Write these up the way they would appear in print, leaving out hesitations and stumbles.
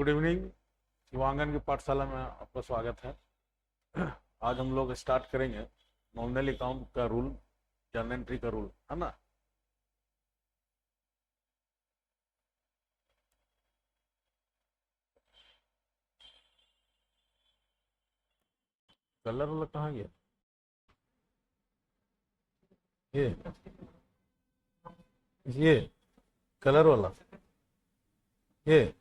Good evening. शिवांगन की पाठशाला में आपका स्वागत है। आज हम लोग स्टार्ट करेंगे नॉमिनल अकाउंट का रूल, जर्नल एंट्री का रूल, है ना। कलर वाला कहाँ गया? ये ये कलर वाला, ये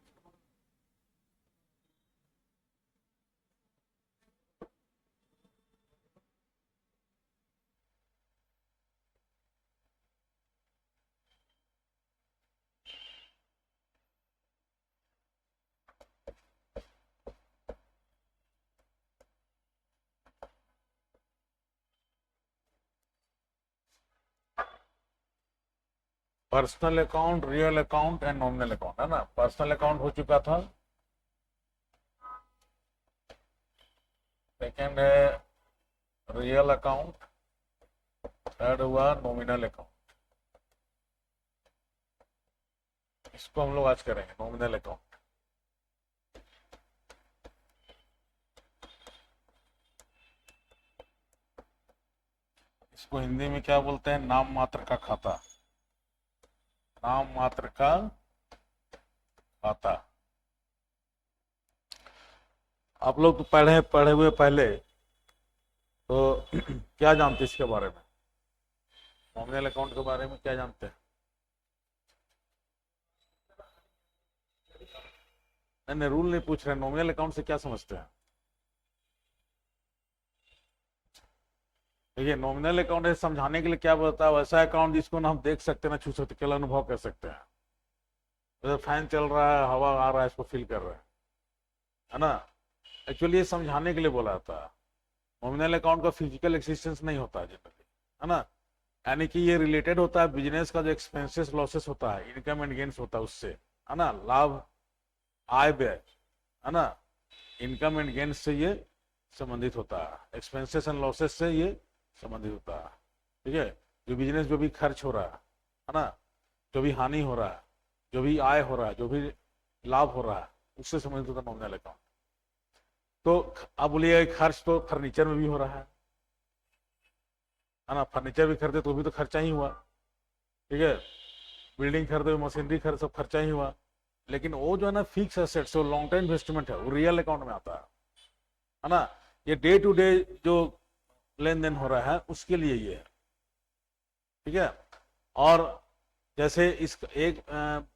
personal account, real account and nominal account, है ना। पर्सनल अकाउंट हो चुका था। सेकेंड है रियल अकाउंट। थर्ड हुआ नॉमिनल अकाउंट। इसको हम लोग आज करेंगे नॉमिनल अकाउंट। इसको हिंदी में क्या बोलते हैं? नाम मात्र का खाता। नाम मात्र का खाता। आप लोग तो पढ़े हुए पहले, तो क्या जानते हैं इसके बारे में? नॉमिनल अकाउंट के बारे में क्या जानते हैं? नहीं नहीं, रूल नहीं पूछ रहे, नॉमिनल अकाउंट से क्या समझते हैं? देखिए, नॉमिनल अकाउंट है समझाने के लिए क्या बोलता है, वैसा अकाउंट जिसको ना हम देख सकते हैं ना छू सकते, केवल अनुभव कर सकते हैं। जैसे फैन चल रहा है, हवा आ रहा है, इसको फील कर रहे हैं, है ना। एक्चुअली ये समझाने के लिए बोला था। नॉमिनल अकाउंट का फिजिकल एक्सिस्टेंस नहीं होता जनरली, है ना। यानी कि ये रिलेटेड होता है बिजनेस का, जो एक्सपेंसेस लॉसेस होता है, इनकम एंड गेन्स होता है उससे, है ना। लाभ, आय व्यय, है ना। इनकम एंड गेन्स से ये संबंधित होता है, एक्सपेंसेस एंड लॉसेस से ये संबंधित होता है। ठीक है। जो बिजनेस, जो भी खर्च हो रहा है ना, जो भी हानि हो रहा है, जो भी आय हो रहा है, जो भी लाभ हो रहा है, उससे संबंधित होता है नॉमिनल अकाउंट। तो आप बोलिए खर्च तो फर्नीचर में भी हो रहा है ना। फर्नीचर भी खरीदे तो भी तो खर्चा ही हुआ। ठीक है। बिल्डिंग खरीदे, मशीनरी खरीदे, सब खर्चा ही हुआ। लेकिन वो जो है ना फिक्स एसेट्स, वो लॉन्ग टर्म इन्वेस्टमेंट है, वो रियल अकाउंट में आता है ना। ये डे टू डे जो लेन देन हो रहा है उसके लिए ये है। ठीक है। और जैसे इस एक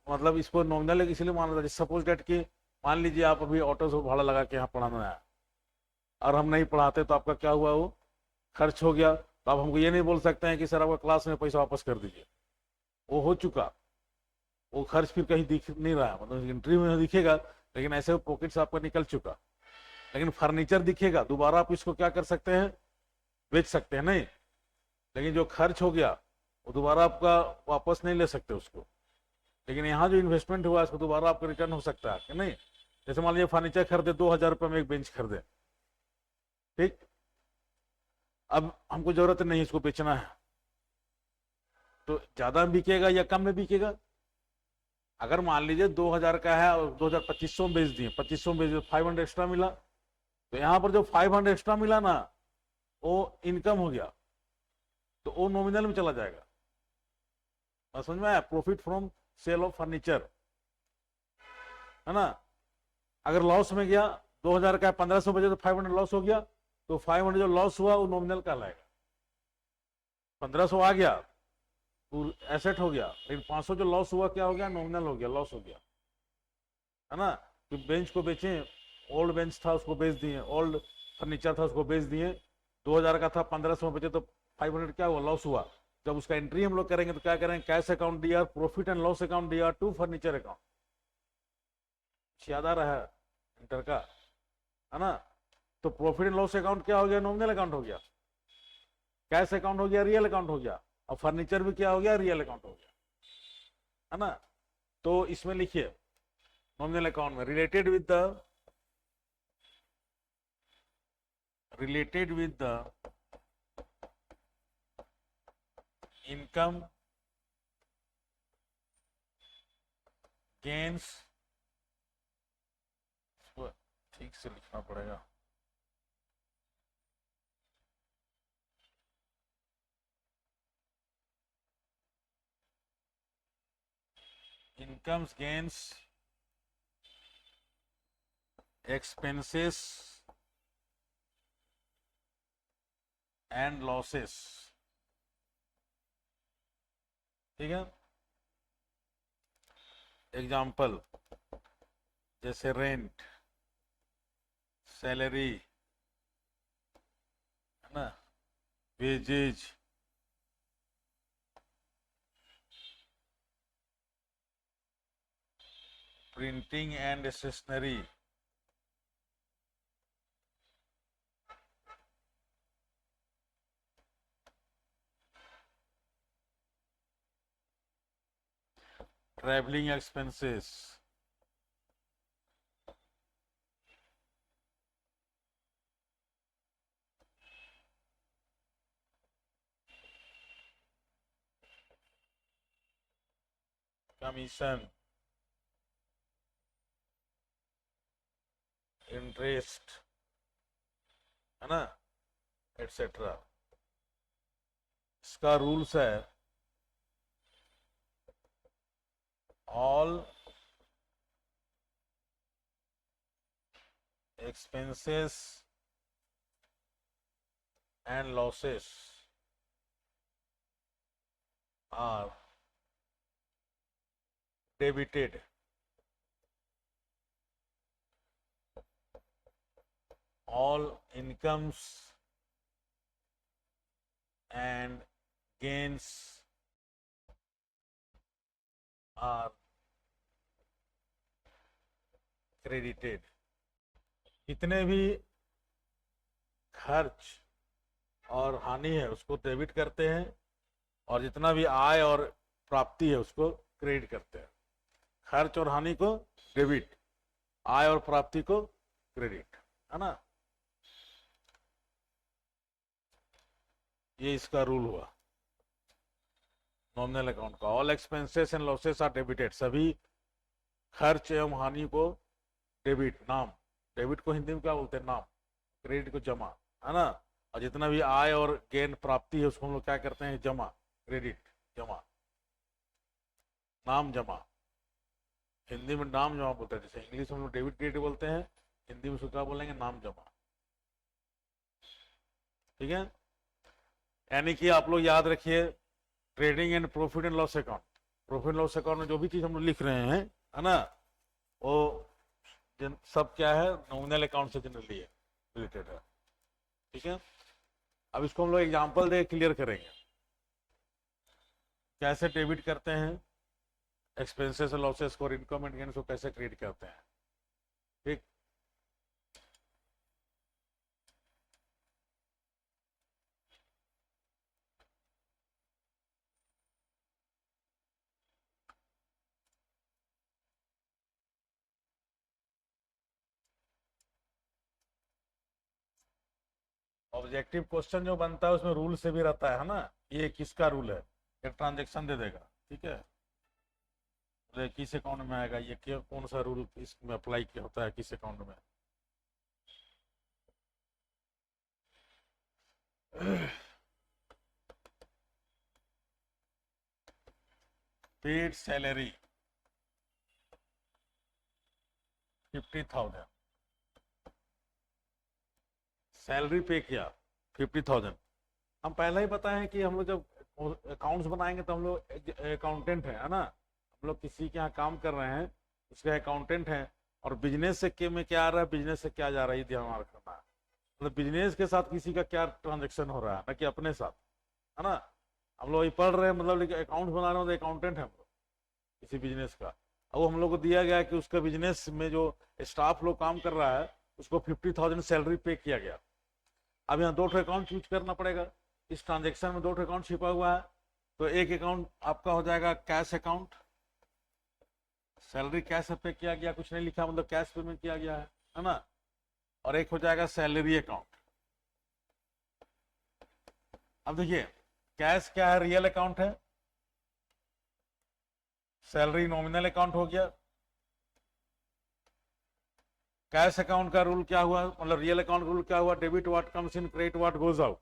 मतलब इसको नॉमिनल इसलिए माना जाता है, सपोज डेट कि मान लीजिए आप अभी ऑटो से भाड़ा लगा के यहाँ पढ़ाना है, और हम नहीं पढ़ाते तो आपका क्या हुआ, वो खर्च हो गया। तो आप हमको ये नहीं बोल सकते हैं कि सर आपका क्लास में पैसा वापस कर दीजिए, वो हो चुका। वो खर्च फिर कहीं दिख नहीं रहा, मतलब एंट्री में दिखेगा, लेकिन ऐसे पॉकेट से आपका निकल चुका। लेकिन फर्नीचर दिखेगा, दोबारा आप इसको क्या कर सकते हैं, बेच सकते हैं, नहीं। लेकिन जो खर्च हो गया वो दोबारा आपका वापस नहीं ले सकते उसको। लेकिन यहाँ जो इन्वेस्टमेंट हुआ इसको दोबारा आपका रिटर्न हो सकता है कि नहीं। जैसे मान लीजिए फर्नीचर खरीदे, 2,000 रुपये में एक बेंच खरीदे, ठीक। अब हमको जरूरत नहीं इसको बेचना है, तो ज्यादा बिकेगा या कम में बिकेगा? अगर मान लीजिए 2,000 का है और 2,000 2500 में बेच दिए, 2500 में बेच दिए, 500 एक्स्ट्रा मिला। तो यहाँ पर जो 500 एक्स्ट्रा मिला ना, वो इनकम हो गया, तो वो नॉमिनल में चला जाएगा। समझ में आया? Profit from sale of furniture, है ना। अगर लॉस में गया, 2,000 का 1,500 बचे तो 500 लॉस हो गया, तो 500 जो लॉस हुआ वो नॉमिनल कहलाएगा। 1,500 आ गया तो एसेट हो गया, लेकिन 500 जो लॉस हुआ क्या हो गया, नॉमिनल हो गया, लॉस हो गया, है ना। तो बेंच को बेचे, ओल्ड बेंच था उसको बेच दिए, ओल्ड फर्नीचर था उसको बेच दिए। 2,000 का था, 1,500 बचे तो 500 क्या हुआ, लॉस हुआ। जब उसका एंट्री हम लोग करेंगे तो क्या करेंगे, कैश अकाउंट दिया, प्रॉफिट एंड लॉस अकाउंट दिया टू फर्नीचर अकाउंट। याद आ रहा है इंटर का, है ना। तो प्रॉफिट एंड लॉस अकाउंट क्या हो गया, नॉमिनल अकाउंट हो गया। कैश अकाउंट हो गया, रियल अकाउंट हो गया। और फर्नीचर भी क्या हो गया, रियल अकाउंट हो गया, है ना। तो इसमें लिखिए नॉमिनल अकाउंट में related with the income, gains ठीक से लिखना पड़ेगा। Incomes gains expenses and losses. ठीक है, एग्जाम्पल जैसे रेंट, सैलरी, है ना, wages, printing and stationery, travelling expenses, commission, interest, है ना, एटसेट्रा। इसका रूल्स है all expenses and losses are debited all incomes and gains are credited। जितने भी खर्च और हानि है उसको डेबिट करते हैं, और जितना भी आय और प्राप्ति है उसको क्रेडिट करते हैं। खर्च और हानि को डेबिट, आय और प्राप्ति को क्रेडिट, है ना। ये इसका रूल हुआ नॉमिनल अकाउंट का। All expenses and losses are debited, सभी खर्च एवं हानि को डेबिट, नाम, डेबिट को हिंदी में क्या बोलते हैं, नाम, क्रेडिट को जमा, है ना। और जितना भी आय और गेन प्राप्ति है उसको हम लोग क्या करते हैं, जमा, क्रेडिट, जमा, नाम जमा। हिंदी में नाम जमा बोलते हैं, जैसे इंग्लिश में हम लोग डेबिट क्रेडिट बोलते हैं, हिंदी में उसको क्या बोलेंगे, नाम जमा। ठीक है, यानी कि आप लोग याद रखिए, trading and profit and loss account, profit and loss account में जो भी चीज हम लोग लिख रहे हैं, है ना, वो सब क्या है, नॉमिनल अकाउंट से जनरली है, रिलेटेड है। ठीक है, अब इसको हम लोग एग्जांपल दे क्लियर करेंगे कैसे डेबिट करते हैं एक्सपेंसेस और लॉसेस को, इनकम एंड गेन्स को कैसे क्रेडिट करते हैं। ठीक, ऑब्जेक्टिव क्वेश्चन जो बनता है उसमें रूल से भी रहता है ना। ये किसका रूल है, एक ट्रांजेक्शन दे देगा, ठीक है, तो किस अकाउंट में आएगा, ये क्या, कौन सा रूल इसमें अप्लाई किया होता है किस अकाउंट में। पेड सैलरी 50,000, सैलरी पे किया 50,000। हम पहले ही पता है कि हम लोग जब अकाउंट्स बनाएंगे तो हम लोग अकाउंटेंट है ना, हम लोग किसी के यहाँ काम कर रहे हैं, उसके अकाउंटेंट हैं, और बिजनेस से के में क्या आ रहा है, बिजनेस से क्या जा रहा है, ये ध्यान रखना है। मतलब बिजनेस के साथ किसी का क्या ट्रांजेक्शन हो रहा है, ना कि अपने साथ, है ना। हम लोग पढ़ रहे हैं, मतलब अकाउंट बना रहे हैं, तो अकाउंटेंट है हम लोग किसी बिजनेस का। अब वो हम लोग को दिया गया है कि उसका बिजनेस में जो स्टाफ लोग काम कर रहा है उसको 50,000 सैलरी पे किया गया। अब यहाँ दो अकाउंट चूज करना पड़ेगा, इस ट्रांजेक्शन में दो अकाउंट छिपा हुआ है। तो एक अकाउंट आपका हो जाएगा कैश अकाउंट, सैलरी कैश पे किया गया, कुछ नहीं लिखा, मतलब कैश पेमेंट किया गया है ना। और एक हो जाएगा सैलरी अकाउंट। अब देखिए, कैश क्या है, रियल अकाउंट है, सैलरी नॉमिनल अकाउंट हो गया, कैश अकाउंट का रूल क्या हुआ, मतलब रियल अकाउंट रूल क्या हुआ, debit what comes in, credit what goes out.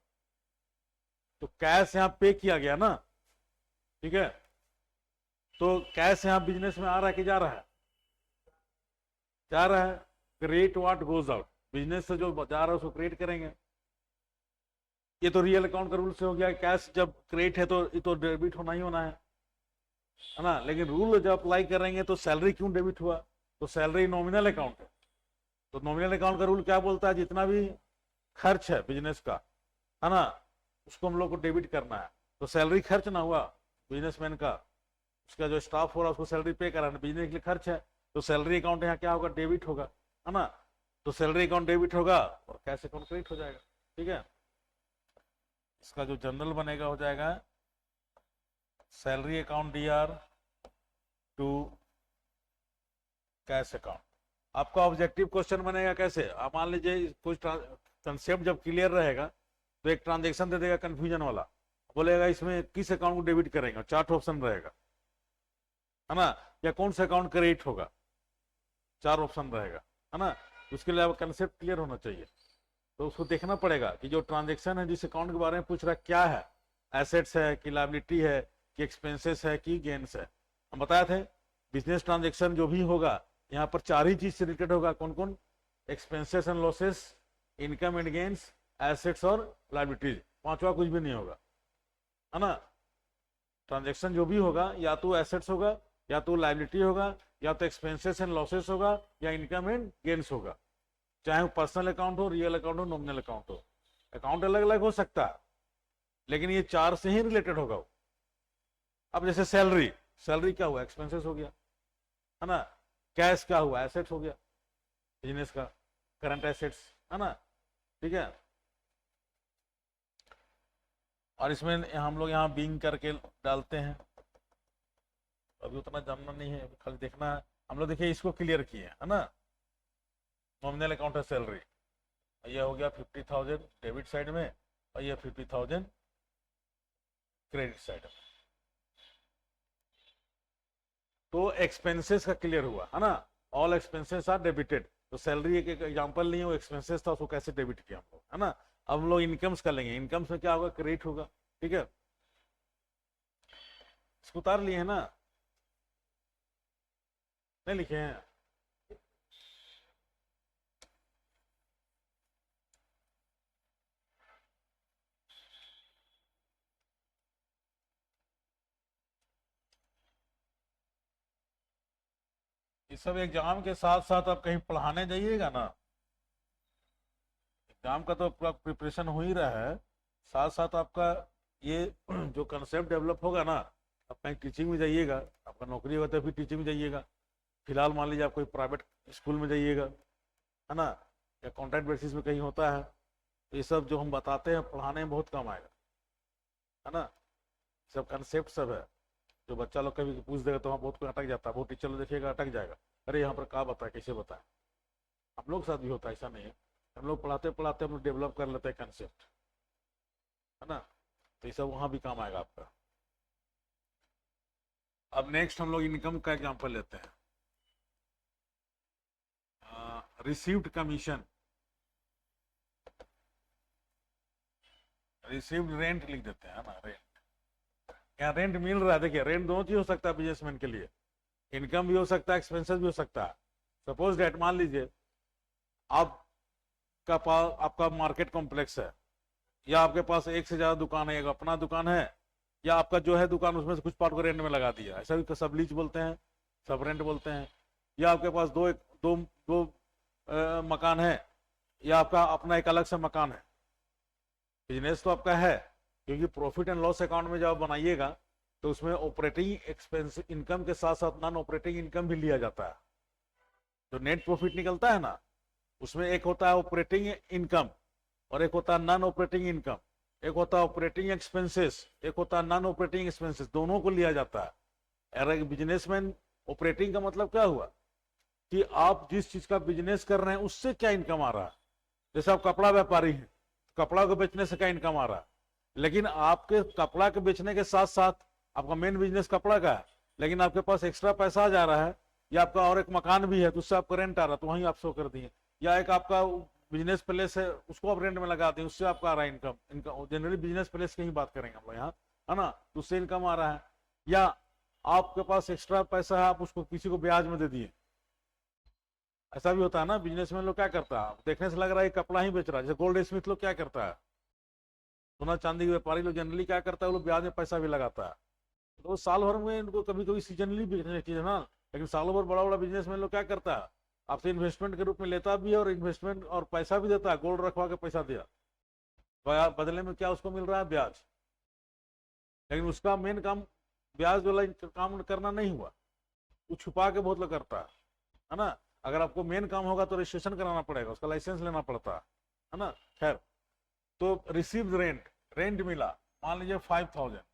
तो कैश यहां पे किया गया ना, ठीक है, तो कैश यहां बिजनेस में आ रहा है कि जा रहा है, जा रहा है। Credit what goes out, business से जो जा रहा है उसको क्रिएट करेंगे। ये तो रियल अकाउंट का रूल से हो गया, कैश जब क्रेडिट है तो ये तो डेबिट होना ही होना है ना। लेकिन रूल जब अप्लाई करेंगे तो सैलरी क्यों डेबिट हुआ, तो सैलरी नॉमिनल अकाउंट है, तो नॉमिनल अकाउंट का रूल क्या बोलता है, जितना भी खर्च है बिजनेस का, है ना, उसको हम लोग को डेबिट करना है। तो सैलरी खर्च ना हुआ बिजनेसमैन का, उसका जो स्टाफ हो रहा है उसको सैलरी पे कराना, बिजनेस के लिए खर्च है, तो सैलरी अकाउंट यहाँ क्या होगा, डेबिट होगा, है ना। तो सैलरी अकाउंट डेबिट होगा और कैश अकाउंट क्रेडिट हो जाएगा, ठीक है। इसका जो जनरल बनेगा हो जाएगा salary account DR to cash account. आपका ऑब्जेक्टिव क्वेश्चन बनेगा कैसे, आप मान लीजिए कुछ कंसेप्ट जब क्लियर रहेगा तो एक ट्रांजेक्शन दे देगा कंफ्यूजन वाला, बोलेगा इसमें किस अकाउंट को डेबिट करेंगे, 4 ऑप्शन रहेगा, है ना, या कौन सा अकाउंट क्रेडिट होगा, 4 ऑप्शन रहेगा, है ना। उसके लिए कंसेप्ट क्लियर होना चाहिए, तो उसको देखना पड़ेगा कि जो ट्रांजेक्शन है जिस अकाउंट के बारे में पूछ रहा है क्या है, एसेट्स है कि लायबिलिटी है कि एक्सपेंसेस है कि गेन्स है। हम बताए थे बिजनेस ट्रांजेक्शन जो भी होगा यहाँ पर 4 ही चीज से रिलेटेड होगा, कौन कौन, expenses and losses, income and gains, assets और लायबिलिटीज, 5वां कुछ भी नहीं होगा, है ना। ट्रांजेक्शन जो भी होगा या तो एसेट्स होगा, या तो लायबिलिटी होगा, या तो एक्सपेंसेस एंड लॉसेस होगा, या इनकम एंड गेन्स होगा, चाहे वो पर्सनल अकाउंट हो, रियल अकाउंट हो, नॉमिनल अकाउंट हो। अकाउंट अलग अलग हो सकता है लेकिन ये 4 से ही रिलेटेड होगा वो। अब जैसे सैलरी, सैलरी क्या हुआ, एक्सपेंसेस हो गया, है ना। कैश क्या हुआ, एसेट्स हो गया बिजनेस का, करंट एसेट्स, है ना, ठीक है। और इसमें हम लोग यहाँ बीइंग करके डालते हैं, अभी उतना जानना नहीं है, खाली देखना है। हम लोग देखिए इसको क्लियर किए, है ना। नॉमिनल अकाउंट है सैलरी, ये हो गया 50,000 डेबिट साइड में, और ये 50,000 क्रेडिट साइड में। तो एक्सपेंसेस का क्लियर हुआ, है ना, ऑल एक्सपेंसेस आर डेबिटेड। तो सैलरी एक एग्जांपल नहीं है, वो एक्सपेंसेस था, उसको कैसे डेबिट किया हम लोग, है ना। अब हम लोग इनकम्स कर लेंगे, इनकम्स में क्या होगा, क्रेडिट होगा, ठीक है। इसको उतार लिए है ना, नहीं लिखे हैं, ये सब एग्जाम के साथ साथ आप कहीं पढ़ाने जाइएगा ना, एग्जाम का तो पूरा प्रिपरेशन हो ही रहा है, साथ साथ आपका ये जो कंसेप्ट डेवलप होगा ना, आप कहीं टीचिंग में जाइएगा, आपका नौकरी होगा तो फिर टीचिंग में जाइएगा, फिलहाल मान लीजिए आप कोई प्राइवेट स्कूल में जाइएगा, है ना, या कॉन्ट्रैक्ट बेसिस में कहीं होता है, तो ये सब जो हम बताते हैं पढ़ाने में बहुत काम आएगा, है ना। सब कंसेप्ट सब है, जो बच्चा लोग कभी पूछ देगा तो वहाँ बहुत कोई अटक जाता है, बहुत टीचर लोग देखिएगा अटक जाएगा, अरे यहाँ पर क्या बताए, कैसे बताएं। हम लोग के साथ भी होता है, ऐसा नहीं है, हम लोग पढ़ाते पढ़ाते हम लोग डेवलप कर लेते हैं कंसेप्ट, है ना। तो ये सब वहाँ भी काम आएगा आपका। अब नेक्स्ट हम लोग इनकम का एग्जाम्पल लेते हैं, रिसीव्ड कमीशन, रिसीव्ड रेंट लिख देते हैं, है ना, रेंट। यहाँ रेंट मिल रहा है, देखिए रेंट दोनों चीज हो सकता है बिजनेसमैन के लिए, इनकम भी हो सकता है, एक्सपेंसेस भी हो सकता है। सपोज डेट मान लीजिए आपका पास आपका मार्केट कॉम्प्लेक्स है, या आपके पास एक से ज्यादा दुकान है, एक अपना दुकान है, या आपका जो है दुकान उसमें से कुछ पार्ट को रेंट में लगा दिया, ऐसा भी सब लीज बोलते हैं, सब रेंट बोलते हैं। या आपके पास दो मकान है, या आपका अपना एक अलग से मकान है। बिजनेस तो आपका है, क्योंकि प्रॉफिट एंड लॉस अकाउंट में जब बनाइएगा तो उसमें ऑपरेटिंग एक्सपेंस इनकम के साथ साथ नॉन ऑपरेटिंग इनकम भी लिया जाता है। जो नेट प्रॉफिट निकलता है ना, उसमें एक होता है ऑपरेटिंग इनकम और एक होता है नॉन ऑपरेटिंग इनकम, एक होता है ऑपरेटिंग एक्सपेंसेस, एक होता है नॉन ऑपरेटिंग एक्सपेंसेस, दोनों को लिया जाता है। अगर बिजनेसमैन, ऑपरेटिंग का मतलब क्या हुआ कि आप जिस चीज का बिजनेस कर रहे हैं उससे क्या इनकम आ रहा है। जैसे आप कपड़ा व्यापारी हैं, कपड़ा को बेचने से क्या इनकम आ रहा है, लेकिन आपके कपड़ा के बेचने के साथ साथ आपका मेन बिजनेस कपड़ा का है, लेकिन आपके पास एक्स्ट्रा पैसा आ जा रहा है, या आपका और एक मकान भी है तो उससे आपका रेंट आ रहा है, तो वहीं आप शो कर दिए, या एक आपका बिजनेस प्लेस है उसको आप रेंट में लगा दें, उससे आपका आ रहा है income. Income generally business place की ही बात करेंगे हम लोग यहाँ, है ना, तो उससे इनकम आ रहा है। या आपके पास एक्स्ट्रा पैसा है, आप उसको किसी को ब्याज में दे दिए, ऐसा भी होता है ना। बिजनेसमैन लोग क्या करता है, देखने से लग रहा है कपड़ा ही बेच रहा है, जैसे गोल्ड स्मिथ लोग क्या करता है, सोना चांदी के व्यापारी लोग जनरली क्या करता है, वो लोग ब्याज में पैसा भी लगाता है। तो साल भर में इनको कभी कभी सीजनली बिकने की चीज है ना, लेकिन सालों भर बड़ा बड़ा बिजनेसमैन लोग क्या करता है, आपसे इन्वेस्टमेंट के रूप में लेता भी है और इन्वेस्टमेंट और पैसा भी देता है, गोल्ड रखवा के पैसा दिया, बदले में क्या उसको मिल रहा है, ब्याज। लेकिन उसका मेन काम ब्याज वाला काम करना नहीं हुआ, वो छुपा के बहुत लोग करता है ना। अगर आपको मेन काम होगा तो रजिस्ट्रेशन कराना पड़ेगा, उसका लाइसेंस लेना पड़ता है ना। खैर, तो रिसीव रेंट, रेंट मिला मान लीजिए 5000।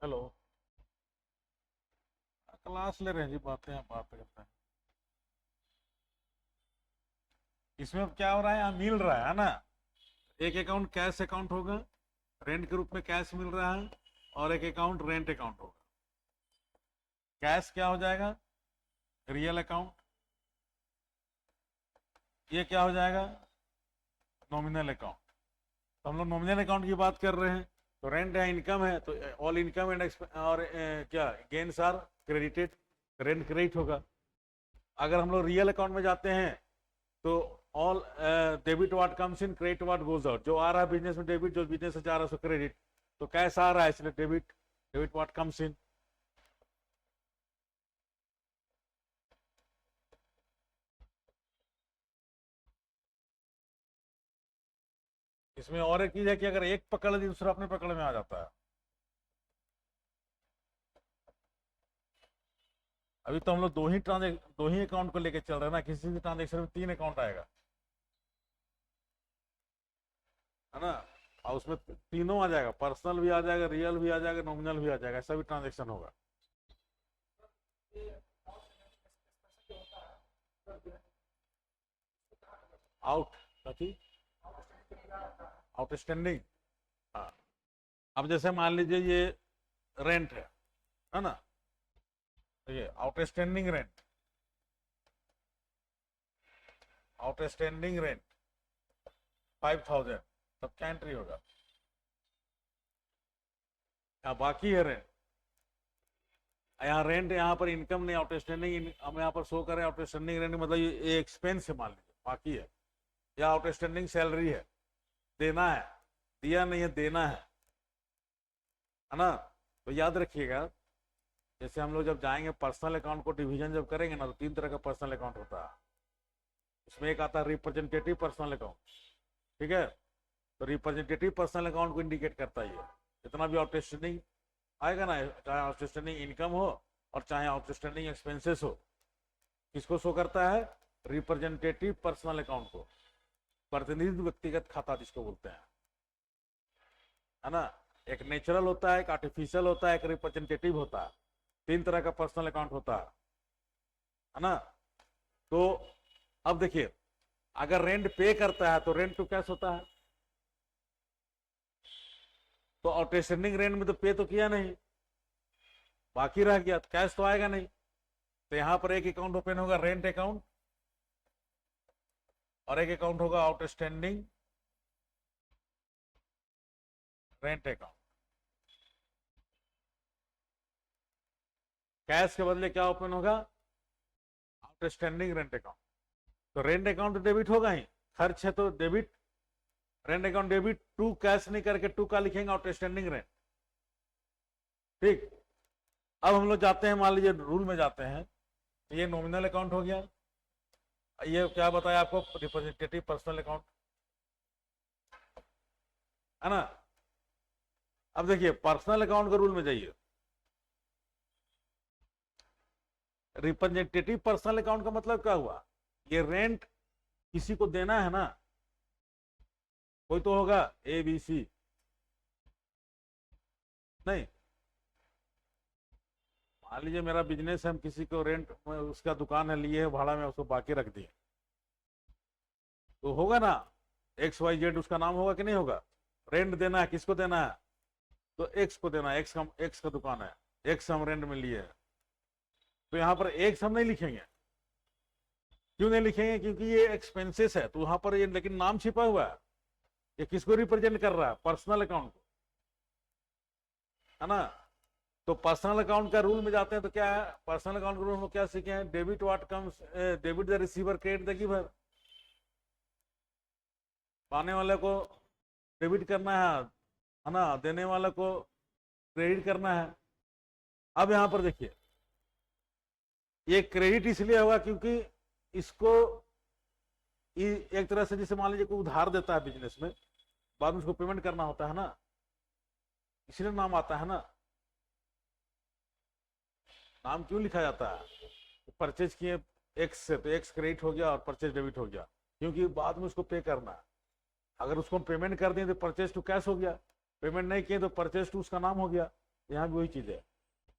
हेलो, क्लास ले रहे हैं जी, बातें आप बात करते हैं। इसमें अब क्या हो रहा है, यहाँ मिल रहा है ना, एक अकाउंट कैश अकाउंट होगा, रेंट के रूप में कैश मिल रहा है, और एक अकाउंट रेंट अकाउंट होगा। कैश क्या हो जाएगा, रियल अकाउंट, ये क्या हो जाएगा, नॉमिनल अकाउंट। तो हम लोग नॉमिनल अकाउंट की बात कर रहे हैं, तो रेंट है, इनकम है, तो ऑल इनकम एंड और क्या gains are credited, rent credit होगा। अगर हम लोग रियल अकाउंट में जाते हैं तो all debit what comes in, credit what goes out, जो आ रहा है बिजनेस में डेबिट, जो बिजनेस से जा रहा है सो क्रेडिट, तो कैश आ रहा है इसलिए डेबिट, डेबिट व्हाट कम्स इन। इसमें और एक चीज है कि अगर एक पकड़ ली दूसरा अपने पकड़ में आ जाता है। अभी तो हम लोग दो ही अकाउंट को लेके चल रहे हैं ना, किसी भी ट्रांजेक्शन में 3 अकाउंट आएगा, है ना, और उसमें तीनों आ जाएगा, पर्सनल भी आ जाएगा, रियल भी आ जाएगा, नॉमिनल भी आ जाएगा, ऐसा भी ट्रांजेक्शन होगा। आउट कथी, आउटस्टैंडिंग, हाँ। अब जैसे मान लीजिए ये रेंट है ना, तो ये आउटस्टैंडिंग रेंट, आउटस्टैंडिंग रेंट 5000, तब क्या एंट्री होगा, यहाँ बाकी है रेंट, यहाँ रेंट, यहाँ पर इनकम नहीं, आउटस्टैंडिंग हम यहाँ पर शो करें, आउटस्टैंडिंग रेंट मतलब ये एक्सपेंस है मान लीजिए, बाकी है, या आउटस्टैंडिंग सैलरी है, देना है, दिया नहीं है, देना है ना। तो याद रखिएगा, जैसे हम लोग जब जाएंगे पर्सनल अकाउंट को डिवीजन जब करेंगे ना, तो 3 तरह का पर्सनल अकाउंट होता है। उसमें एक आता है रिप्रेजेंटेटिव पर्सनल अकाउंट, ठीक है, तो रिप्रेजेंटेटिव पर्सनल अकाउंट को इंडिकेट करता है, जितना भी आउटस्टैंडिंग आएगा ना, चाहे आउटस्टैंडिंग इनकम हो और चाहे आउटस्टैंडिंग एक्सपेंसेस हो, किसको शो करता है, रिप्रेजेंटेटिव पर्सनल अकाउंट को, प्रतिनिधि व्यक्तिगत खाता जिसको बोलते हैं, है ना। एक नेचुरल होता है, एक आर्टिफिशियल होता है, एक रिप्रेजेंटेटिव होता है, 3 तरह का पर्सनल अकाउंट होता है ना। तो अब देखिए, अगर रेंट पे करता है तो रेंट टू कैश होता है, तो आउटस्टैंडिंग रेंट में तो पे तो किया नहीं, बाकी रह गया, तो कैश तो आएगा नहीं। तो यहां पर एक अकाउंट ओपन होगा, रेंट अकाउंट, और एक अकाउंट होगा आउटस्टैंडिंग रेंट अकाउंट। कैश के बदले क्या ओपन होगा, आउटस्टैंडिंग रेंट अकाउंट। तो रेंट अकाउंट तो डेबिट होगा ही, खर्च है तो debit, rent account debit, to cash नहीं करके टू का लिखेंगे आउटस्टैंडिंग रेंट, ठीक। अब हम लोग जाते हैं, मान लीजिए रूल में जाते हैं, तो ये नॉमिनल अकाउंट हो गया, ये क्या बताया आपको, रिप्रेजेंटेटिव पर्सनल अकाउंट, है ना। अब देखिए पर्सनल अकाउंट के रूल में जाइए, रिप्रेजेंटेटिव पर्सनल अकाउंट का मतलब क्या हुआ, ये रेंट किसी को देना है ना, कोई तो होगा ए बी सी, नहीं, मान लीजिए मेरा बिजनेस है, हम किसी को रेंट, उसका दुकान है, लिए है भाड़ा में, उसको बाकी रख दिए, तो होगा ना XYZ, उसका नाम होगा कि नहीं होगा, रेंट देना है, किसको देना है, तो एक्स को देना, एक्स का दुकान है, एक्स हम रेंट में लिए है, तो यहाँ पर एक्स हम नहीं लिखेंगे। क्यों नहीं लिखेंगे? क्योंकि ये एक्सपेंसेस है, तो वहां पर ये लेकिन नाम छिपा हुआ है। ये किसको रिप्रेजेंट कर रहा है? पर्सनल अकाउंट को, है ना। तो पर्सनल अकाउंट का रूल में जाते हैं तो क्या है? पर्सनल अकाउंट का रूल में क्या सीखे हैं? Debit what comes, debit the receiver, credit the giver. पाने वाले को डेबिट करना है ना, देने वाले को क्रेडिट करना है। अब यहां पर देखिए, ये क्रेडिट इसलिए होगा क्योंकि इसको एक तरह से, जैसे मान लीजिए कोई उधार देता है बिजनेस में, बाद में उसको पेमेंट करना होता है ना, इसलिए नाम आता है ना। नाम क्यों लिखा जाता है? तो परचेज किए एक्स से, तो एक्स क्रेडिट हो गया और परचेज डेबिट हो गया, क्योंकि बाद में उसको पे करना है। अगर उसको पेमेंट कर दिए तो परचेज टू कैश हो गया, पेमेंट नहीं किए तो परचेज टू उसका नाम हो गया। यहाँ भी वही चीज है,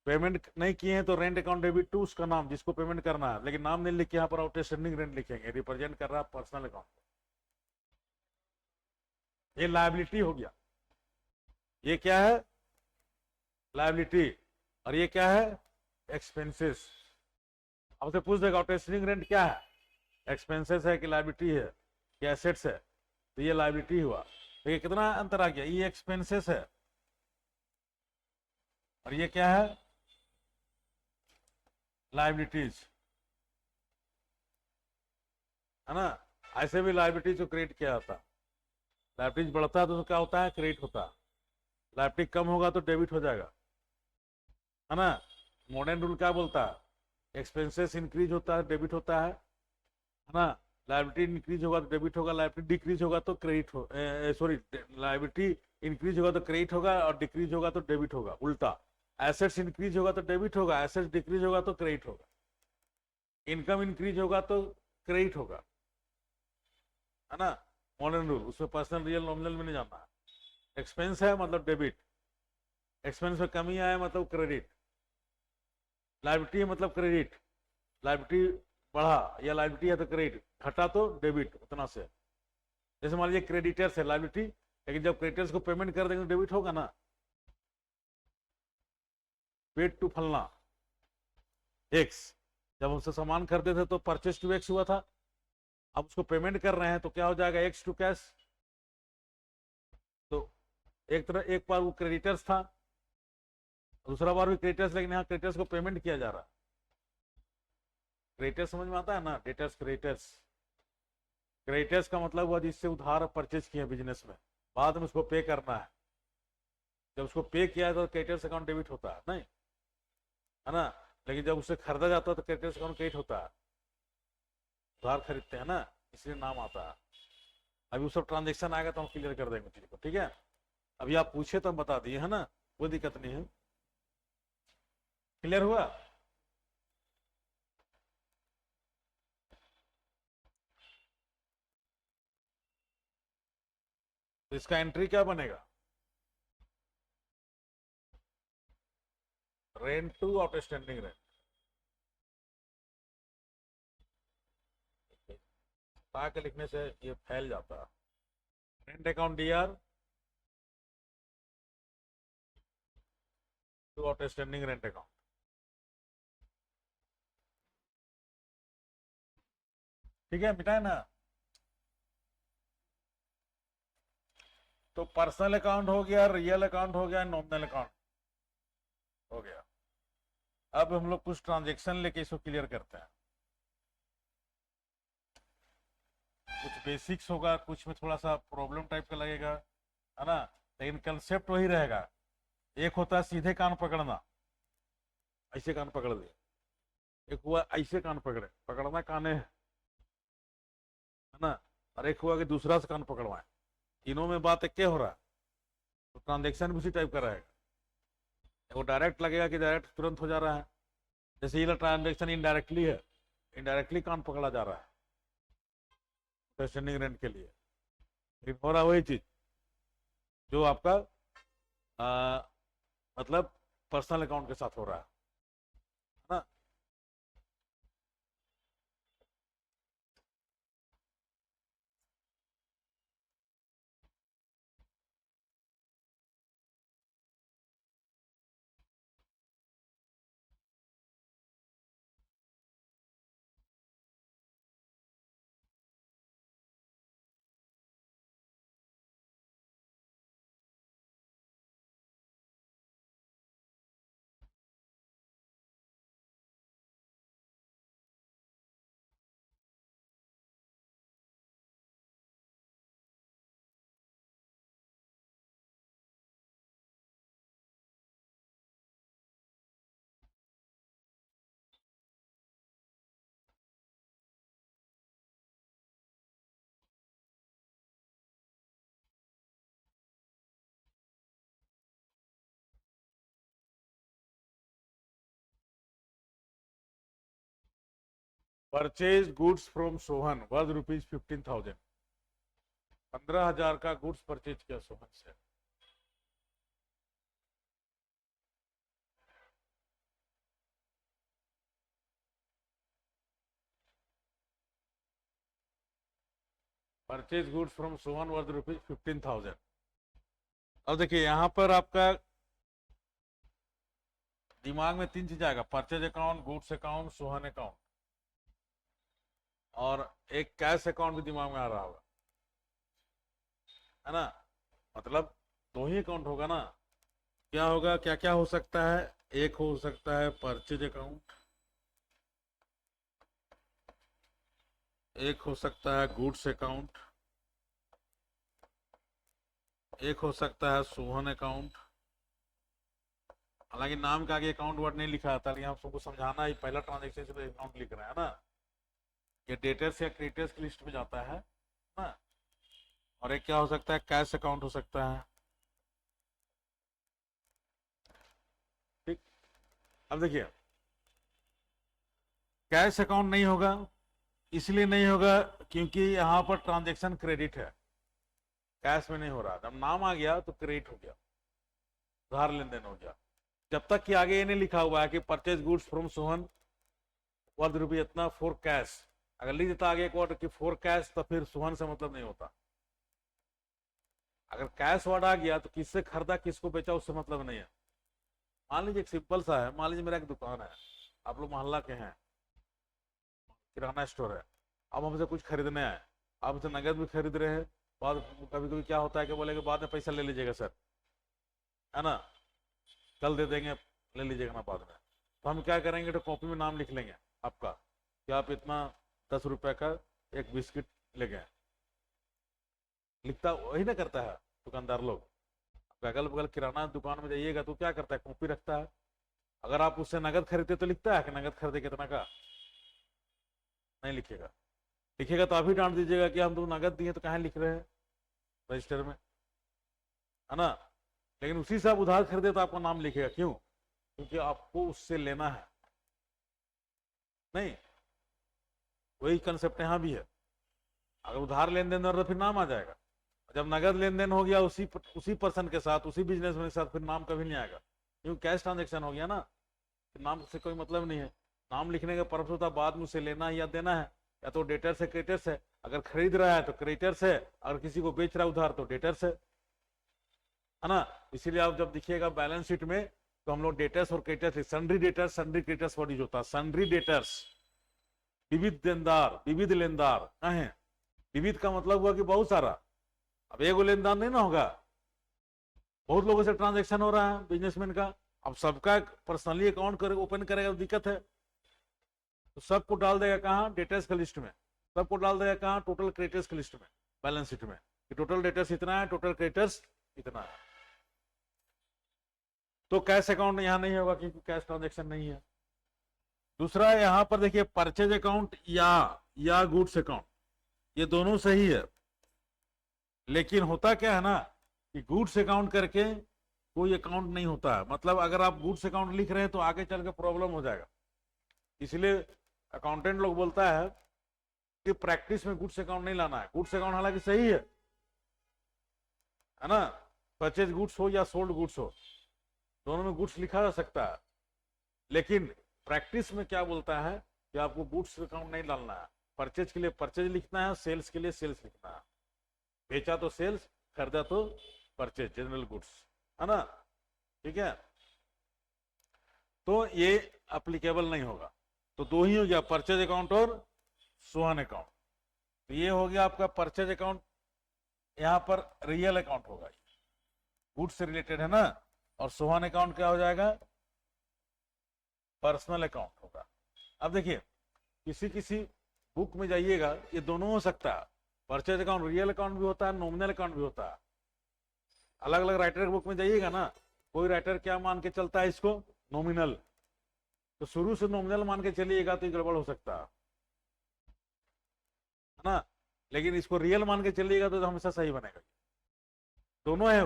पेमेंट नहीं किए हैं तो रेंट अकाउंट डेबिट टू उसका नाम, जिसको पेमेंट करना है, लेकिन नाम नहीं लिख के यहाँ पर आउटस्टैंडिंग रेंट लिखेंगे, रिप्रेजेंट कर रहा है पर्सनल अकाउंट। ये लायबिलिटी हो गया। ये क्या है? लायबिलिटी। और ये क्या है? एक्सपेंसेस। आपसे पूछ देगा आउटस्टैंडिंग रेंट क्या है, एक्सपेंसेस है कि लायबिलिटी है कि एसेट्स है? तो ये लायबिलिटी हुआ। तो ये कितना अंतर आ गया? ये एक्सपेंसेस है और ये क्या है? लायबिलिटीज, है ना। ऐसे भी लायबिलिटीज को क्रिएट किया जाता है। लायबिलिटीज बढ़ता है तो क्या होता है? क्रेडिट होता है। लायबिलिटी कम होगा तो डेबिट हो जाएगा, है ना। मॉडर्न रूल क्या बोलता है? एक्सपेंसेस इंक्रीज होता है, डेबिट होता है ना। लायबिलिटी इंक्रीज होगा तो डेबिट होगा, लायबिलिटी डिक्रीज होगा तो क्रेडिट हो, सॉरी, लायबिलिटी इंक्रीज होगा तो क्रेडिट होगा और डिक्रीज होगा तो डेबिट होगा, उल्टा। एसेट्स इंक्रीज होगा तो डेबिट होगा, एसेट्स डिक्रीज होगा तो क्रेडिट होगा। इनकम इंक्रीज होगा तो क्रेडिट होगा, है ना। मॉडर्न रूल, उसमें पर्सनल रियल नॉमिनल में नहीं जाना है। एक्सपेंस है मतलब डेबिट, एक्सपेंस में कमी आया मतलब क्रेडिट, लायबिलिटी है मतलब क्रेडिट, लायबिलिटी बढ़ा या लायबिलिटी है तो क्रेडिट, घटा तो डेबिट उतना से। जैसे मान लीजिए क्रेडिटर्स है लायबिलिटी, लेकिन जब क्रेडिटर्स को पेमेंट कर देंगे तो डेबिट होगा ना। पेड टू फलना एक्स, जब हमसे सामान खरीदे थे तो परचेज टू एक्स हुआ था, अब उसको पेमेंट कर रहे हैं तो क्या हो जाएगा? X to cash. तो एक तरह, एक बार वो क्रेडिटर्स था, दूसरा बार भी क्रेडिटर्स, लेकिन यहाँ क्रेडिटर्स को पेमेंट किया जा रहा है। क्रेडिटर्स समझ में आता है ना? Debtors, creditors. क्रेडिटर्स का मतलब हुआ जिससे उधार परचेज किए बिजनेस में, बाद में उसको पे करना है। जब उसको पे किया है तो क्रेडिटर्स अकाउंट डेबिट होता है, नहीं, है ना। लेकिन जब उससे खरीदा जाता है तो क्रेडिटर्स अकाउंट क्रेडिट होता है, उधार खरीदते हैं ना, इसलिए नाम आता है। अभी वो सब ट्रांजेक्शन आएगा तो हम क्लियर कर देंगे चीज को, ठीक है। अभी आप पूछे तो हम बता दिए, है ना, कोई दिक्कत नहीं है। क्लियर हुआ? तो इसका एंट्री क्या बनेगा? रेंट टू आउटस्टैंडिंग रेंट, ताकि लिखने से ये फैल जाता है। Rent account DR to outstanding rent account, ठीक है, मिटाए ना। तो पर्सनल अकाउंट हो गया, रियल अकाउंट हो गया, नॉमिनल अकाउंट हो गया। अब हम लोग कुछ ट्रांजेक्शन लेके इसको क्लियर करते हैं। कुछ बेसिक्स होगा, कुछ में थोड़ा सा प्रॉब्लम टाइप का लगेगा, है ना, लेकिन कंसेप्ट वही रहेगा। एक होता है सीधे कान पकड़ना, ऐसे कान पकड़ दे। एक हुआ ऐसे कान पकड़े, पकड़ना काने, है ना। और एक हुआ कि दूसरा से कान पकड़वाए। तीनों में बात एक हो रहा है, तो ट्रांजेक्शन भी उसी टाइप का रहेगा। वो डायरेक्ट लगेगा कि डायरेक्ट तुरंत हो जा रहा है, जैसे ये ट्रांजेक्शन इनडायरेक्टली है, इनडायरेक्टली कान पकड़ा जा रहा है स्टैंडिंग रेंट के लिए, लेकिन हो रहा वही चीज जो आपका आ, मतलब पर्सनल अकाउंट के साथ हो रहा है ना। Purchase goods from Sohan worth ₹15,000। 15,000 का गुड्स परचेज किया सोहन से। Purchase goods from Sohan worth ₹15,000। अब देखिए यहां पर आपका दिमाग में तीन चीज आएगा, purchase account, goods account, Sohan account, और एक कैश अकाउंट भी दिमाग में आ रहा होगा, है ना। मतलब दो ही अकाउंट होगा ना। क्या होगा, क्या क्या हो सकता है? एक हो सकता है परचेज अकाउंट, एक हो सकता है गुड्स अकाउंट, एक हो सकता है सोहन अकाउंट। हालांकि नाम के आगे अकाउंट वर्ड नहीं लिखा था, लेकिन हम सबको समझाना है, पहला ट्रांजेक्शन से तो अकाउंट लिख रहे हैं ना। ये डेटर्स या क्रेडिटर्स की लिस्ट में जाता है ना। और एक क्या हो सकता है, कैश अकाउंट हो सकता है। ठीक, अब देखिए कैश अकाउंट नहीं होगा, इसलिए नहीं होगा क्योंकि यहां पर ट्रांजेक्शन क्रेडिट है, कैश में नहीं हो रहा। जब नाम आ गया तो क्रेडिट हो गया, उधार लेन देन हो गया। जब तक कि आगे ये नहीं लिखा हुआ है कि purchase goods from Sohan worth रुपये इतना फॉर कैश, अगर लिख देता आगे एक वर्ड कि फॉर कैश तो फिर सोहन से मतलब नहीं होता। अगर कैश वर्ड आ गया तो किससे खरीदा किसको बेचा उससे मतलब नहीं है। मान लीजिए एक सिंपल सा है, मान लीजिए मेरा एक दुकान है, आप लोग मोहल्ला के हैं, किराना स्टोर है, अब हमसे कुछ खरीदने आए, आप हमसे नगद भी खरीद रहे हैं, बाद कभी कभी क्या होता है कि बोलेंगे बाद में पैसा ले लीजिएगा सर, है ना, कल दे देंगे, ले लीजिएगा ना बाद में। तो हम क्या करेंगे, तो कॉपी में नाम लिख लेंगे आपका कि आप इतना 10 रुपए का एक बिस्किट ले गए। लिखता वही ना करता है दुकानदार लोग। अगल बगल किराना दुकान में जाइएगा तो क्या करता है, कॉपी रखता है। अगर आप उससे नगद खरीदते तो लिखता है कि नगद खरीदे कितना का, नहीं लिखेगा। लिखेगा तो आप ही डांट दीजिएगा कि हम तो नगद दिए तो कहाँ लिख रहे हैं रजिस्टर में, है ना। लेकिन उसी से आप उधार खरीदे तो आपका नाम लिखेगा, क्यों? क्योंकि आपको उससे लेना है। नहीं, वही कंसेप्ट यहां भी है। अगर उधार लेन देन हो तो फिर नाम आ जाएगा। जब नगद लेन देन हो गया उसी पर्सन के साथ, उसी बिजनेसमैन के साथ, फिर नाम कभी नहीं आएगा, क्योंकि कैश ट्रांजेक्शन हो गया ना, फिर नाम से कोई मतलब नहीं है। नाम लिखने का पर्पस होता है बाद में उसे लेना है या देना है, या तो डेटर्स है क्रेडिटर्स है। अगर खरीद रहा है तो क्रेडिटर्स है, अगर किसी को बेच रहा है उधार तो डेटर्स है ना। इसीलिए आप जब दिखिएगा बैलेंस शीट में तो हम लोग डेटर्स और creditors, sundry debtors sundry creditors word use होता है। सन्ड्री डेटर्स विविध देनदार, विविध लेनदार है। विविध का मतलब हुआ कि बहुत सारा। अब एगो लेनदार नहीं ना होगा, बहुत लोगों से ट्रांजेक्शन हो रहा है बिजनेसमैन का। अब सबका पर्सनली अकाउंट कर ओपन करेगा तो दिक्कत है, तो सबको डाल देगा कहाँ, डेटर्स के लिस्ट में। सबको डाल देगा कहाँ, टोटल क्रेडिटर्स की लिस्ट में, बैलेंस शीट में, कि टोटल डेटर्स इतना है, टोटल क्रेडिटर्स इतना है। तो कैश अकाउंट यहां नहीं होगा क्योंकि कैश ट्रांजेक्शन नहीं है। दूसरा यहां पर देखिए परचेज अकाउंट या गुड्स अकाउंट, ये दोनों सही है। लेकिन होता क्या है ना कि गुड्स अकाउंट करके कोई अकाउंट नहीं होता है। मतलब अगर आप गुड्स अकाउंट लिख रहे हैं तो आगे चल के प्रॉब्लम हो जाएगा। इसलिए अकाउंटेंट लोग बोलता है कि प्रैक्टिस में गुड्स अकाउंट नहीं लाना है। गुड्स अकाउंट हालांकि सही है ना, परचेज गुड्स हो या सोल्ड गुड्स हो, दोनों में गुड्स लिखा जा सकता है। लेकिन प्रैक्टिस में क्या बोलता है कि आपको गुड्स अकाउंट नहीं डालना है। परचेज के लिए परचेज लिखना है, सेल्स के लिए सेल्स लिखना है। बेचा तो सेल्स, खरीदा तो परचेज, जनरल गुड्स, है ना। ठीक है, तो ये अप्लीकेबल नहीं होगा। तो दो ही हो गया, परचेज अकाउंट और सोहन अकाउंट। तो ये हो गया आपका परचेज अकाउंट, यहां पर रियल अकाउंट होगा, गुड्स से रिलेटेड है ना। और सोहन अकाउंट क्या हो जाएगा, पर्सनल अकाउंट होगा। अब देखिए किसी किसी बुक में जाइएगा ये दोनों हो सकता है, परचेज अकाउंट रियल अकाउंट भी होता है, नॉमिनल अकाउंट भी होता है। अलग अलग राइटर की बुक में जाइएगा ना, कोई राइटर क्या मान के चलता है इसको, नॉमिनल, तो शुरू से नॉमिनल मान के चलिएगा तो गड़बड़ हो सकता है ना। लेकिन इसको रियल मान के चलिएगा तो हमेशा सही बनेगा। दोनों है।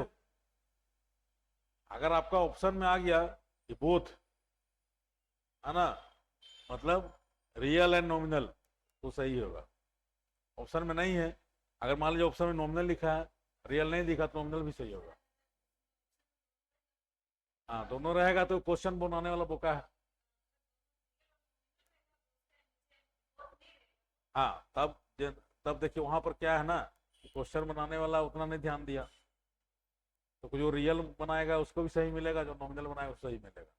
अगर आपका ऑप्शन में आ गया कि बोथ, है ना, मतलब रियल एंड नॉमिनल तो सही होगा। ऑप्शन में नहीं है, अगर मान लीजिए ऑप्शन में नॉमिनल लिखा है, रियल नहीं दिखा तो नॉमिनल भी सही होगा। हाँ, दोनों रहेगा तो क्वेश्चन बनाने वाला बोका है। हाँ, तब देखिए वहां पर क्या है ना, क्वेश्चन बनाने वाला उतना नहीं ध्यान दिया, तो जो रियल बनाएगा उसको भी सही मिलेगा, जो नॉमिनल बनाएगा उसको सही मिलेगा।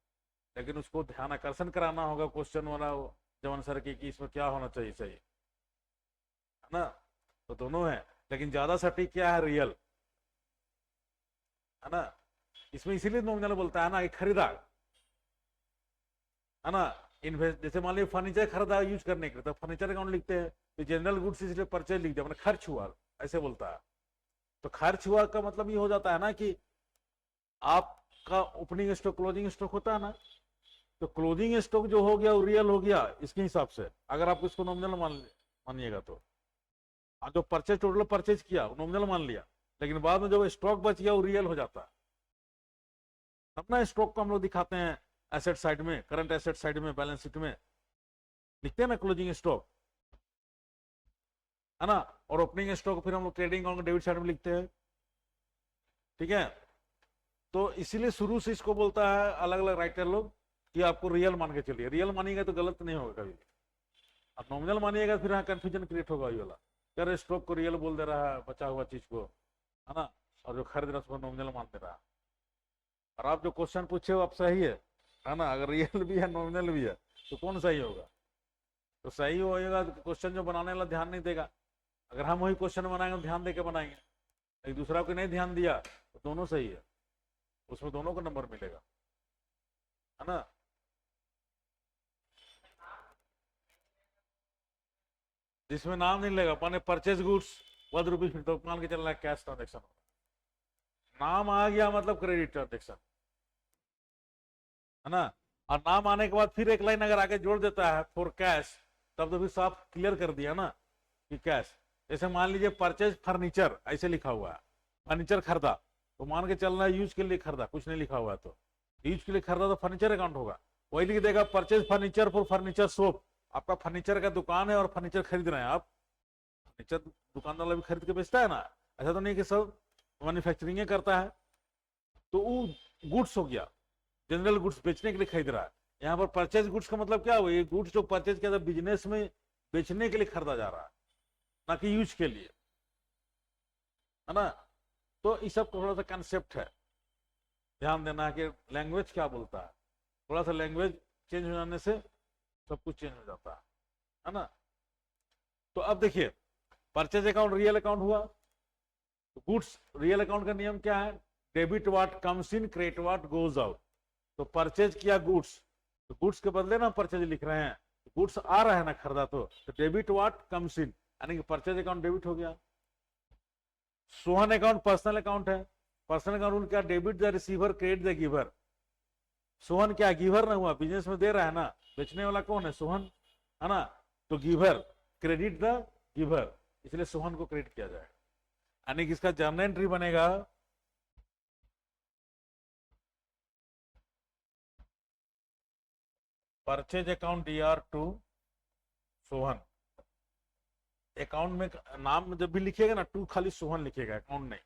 लेकिन उसको ध्यान आकर्षण कराना होगा क्वेश्चन वाला जब आंसर की इसमें क्या होना चाहिए सही, है ना। तो दोनों है, लेकिन ज्यादा सटीक क्या है, रियल, है ना। इसमें इसीलिए नॉमिनल बोलता है ना कि खरीदा, है ना। इन्वेस्ट, जैसे मान लीजिए फर्नीचर खरीदा यूज करने के लिए, तो फर्नीचर अकाउंट लिखते हैं, तो जनरल गुड्स इसलिए परचेज लिख दिया, मैंने खर्च हुआ, ऐसे बोलता है। तो खर्च हुआ का मतलब ये हो जाता है ना कि आपका ओपनिंग स्टॉक क्लोजिंग स्टॉक होता है ना, तो क्लोजिंग स्टॉक जो हो गया वो रियल हो गया इसके हिसाब से, अगर आप इसको नॉमिनल मानिएगा तो। जो परचेज टोटल परचेज किया नॉमिनल मान लिया, लेकिन बाद में जो स्टॉक बच गया वो रियल हो जाता है। अपना स्टॉक को हम लोग दिखाते हैं एसेट साइड में, करंट एसेट साइड में, बैलेंस शीट में लिखते हैं ना क्लोजिंग स्टॉक, है ना। और ओपनिंग स्टॉक फिर हम लोग ट्रेडिंग अकाउंट डेबिट साइड में लिखते हैं, ठीक है। तो इसीलिए शुरू से इसको बोलता है अलग अलग राइटर लोग कि आपको रियल मान के चलिए, रियल मानिएगा तो गलत नहीं होगा कभी। आप नॉमिनल मानिएगा फिर हाँ कंफ्यूजन क्रिएट होगा ये वाला, यार स्टॉक को रियल बोल दे रहा है बचा हुआ चीज को, है ना, और जो खरीद रहा है उसको नॉमिनल मान दे रहा है। और आप जो क्वेश्चन पूछे हो आप सही है ना, अगर रियल भी है नॉमिनल भी है तो कौन सही होगा। तो सही होएगा तो क्वेश्चन जो बनाने वाला ध्यान नहीं देगा, अगर हम वही क्वेश्चन बनाएंगे तो ध्यान देकर बनाएंगे, एक दूसरा को नहीं ध्यान दिया तो दोनों सही है, उसमें दोनों को नंबर मिलेगा, है ना। जिसमें नाम नहीं लेगा, माने परचेज गुड्स ₹1 फिर तो मान के चल रहा है कैश ट्रांजेक्शन, नाम आ गया मतलब क्रेडिट ट्रांजेक्शन, है ना। और नाम आने के बाद फिर एक लाइन अगर आगे जोड़ देता है फॉर कैश, तब तो फिर साफ क्लियर कर दिया ना कि कैश। जैसे मान लीजिए परचेज फर्नीचर ऐसे लिखा हुआ है, फर्नीचर खरीदा, तो मान के चलना है यूज के लिए खरीदा, कुछ नहीं लिखा हुआ है, तो यूज के लिए खरीदा तो फर्नीचर अकाउंट होगा। वही लिख देगा purchase furniture for furniture shop, आपका फर्नीचर का दुकान है और फर्नीचर खरीद रहे हैं आप, फर्नीचर दुकान वाला भी खरीद के बेचता है ना, ऐसा तो नहीं कि सब मैन्युफैक्चरिंग करता है। तो वो गुड्स हो गया, जनरल गुड्स बेचने के लिए खरीद रहा है। यहाँ पर परचेज गुड्स का मतलब क्या हुआ, ये गुड्स जो परचेज किया था बिजनेस में बेचने के लिए खरीदा जा रहा है, ना कि यूज के लिए, है ना। तो ये सब थोड़ा सा कंसेप्ट है, ध्यान देना कि लैंग्वेज क्या बोलता है, थोड़ा सा लैंग्वेज चेंज हो जाने से सब कुछ चेंज हो जाता है ना। तो अब देखिए परचेज अकाउंट रियल अकाउंट हुआ, गुड्स रियल अकाउंट का नियम क्या है, debit what comes in credit what goes out. तो परचेज किया गुड्स, तो गुड्स के बदले ना परचेज लिख रहे हैं, गुड्स आ रहा है ना खरीदा, तो डेबिट व्हाट कम्स इन, यानी कि परचेज अकाउंट डेबिट हो गया। सोहन अकाउंट पर्सनल अकाउंट है, पर्सनल अकाउंट रूल क्या, debit the receiver credit the giver. Sohan क्या गिवर ना हुआ, बिजनेस में दे रहा है ना, बेचने वाला कौन है, सोहन, है ना। तो गिवर, क्रेडिट द गिवर, इसलिए सोहन को क्रेडिट किया जाए, यानी कि इसका जर्नल एंट्री बनेगा purchase account DR to Sohan. Account में नाम जब भी लिखिएगा ना, टू खाली सोहन लिखिएगा, अकाउंट नहीं,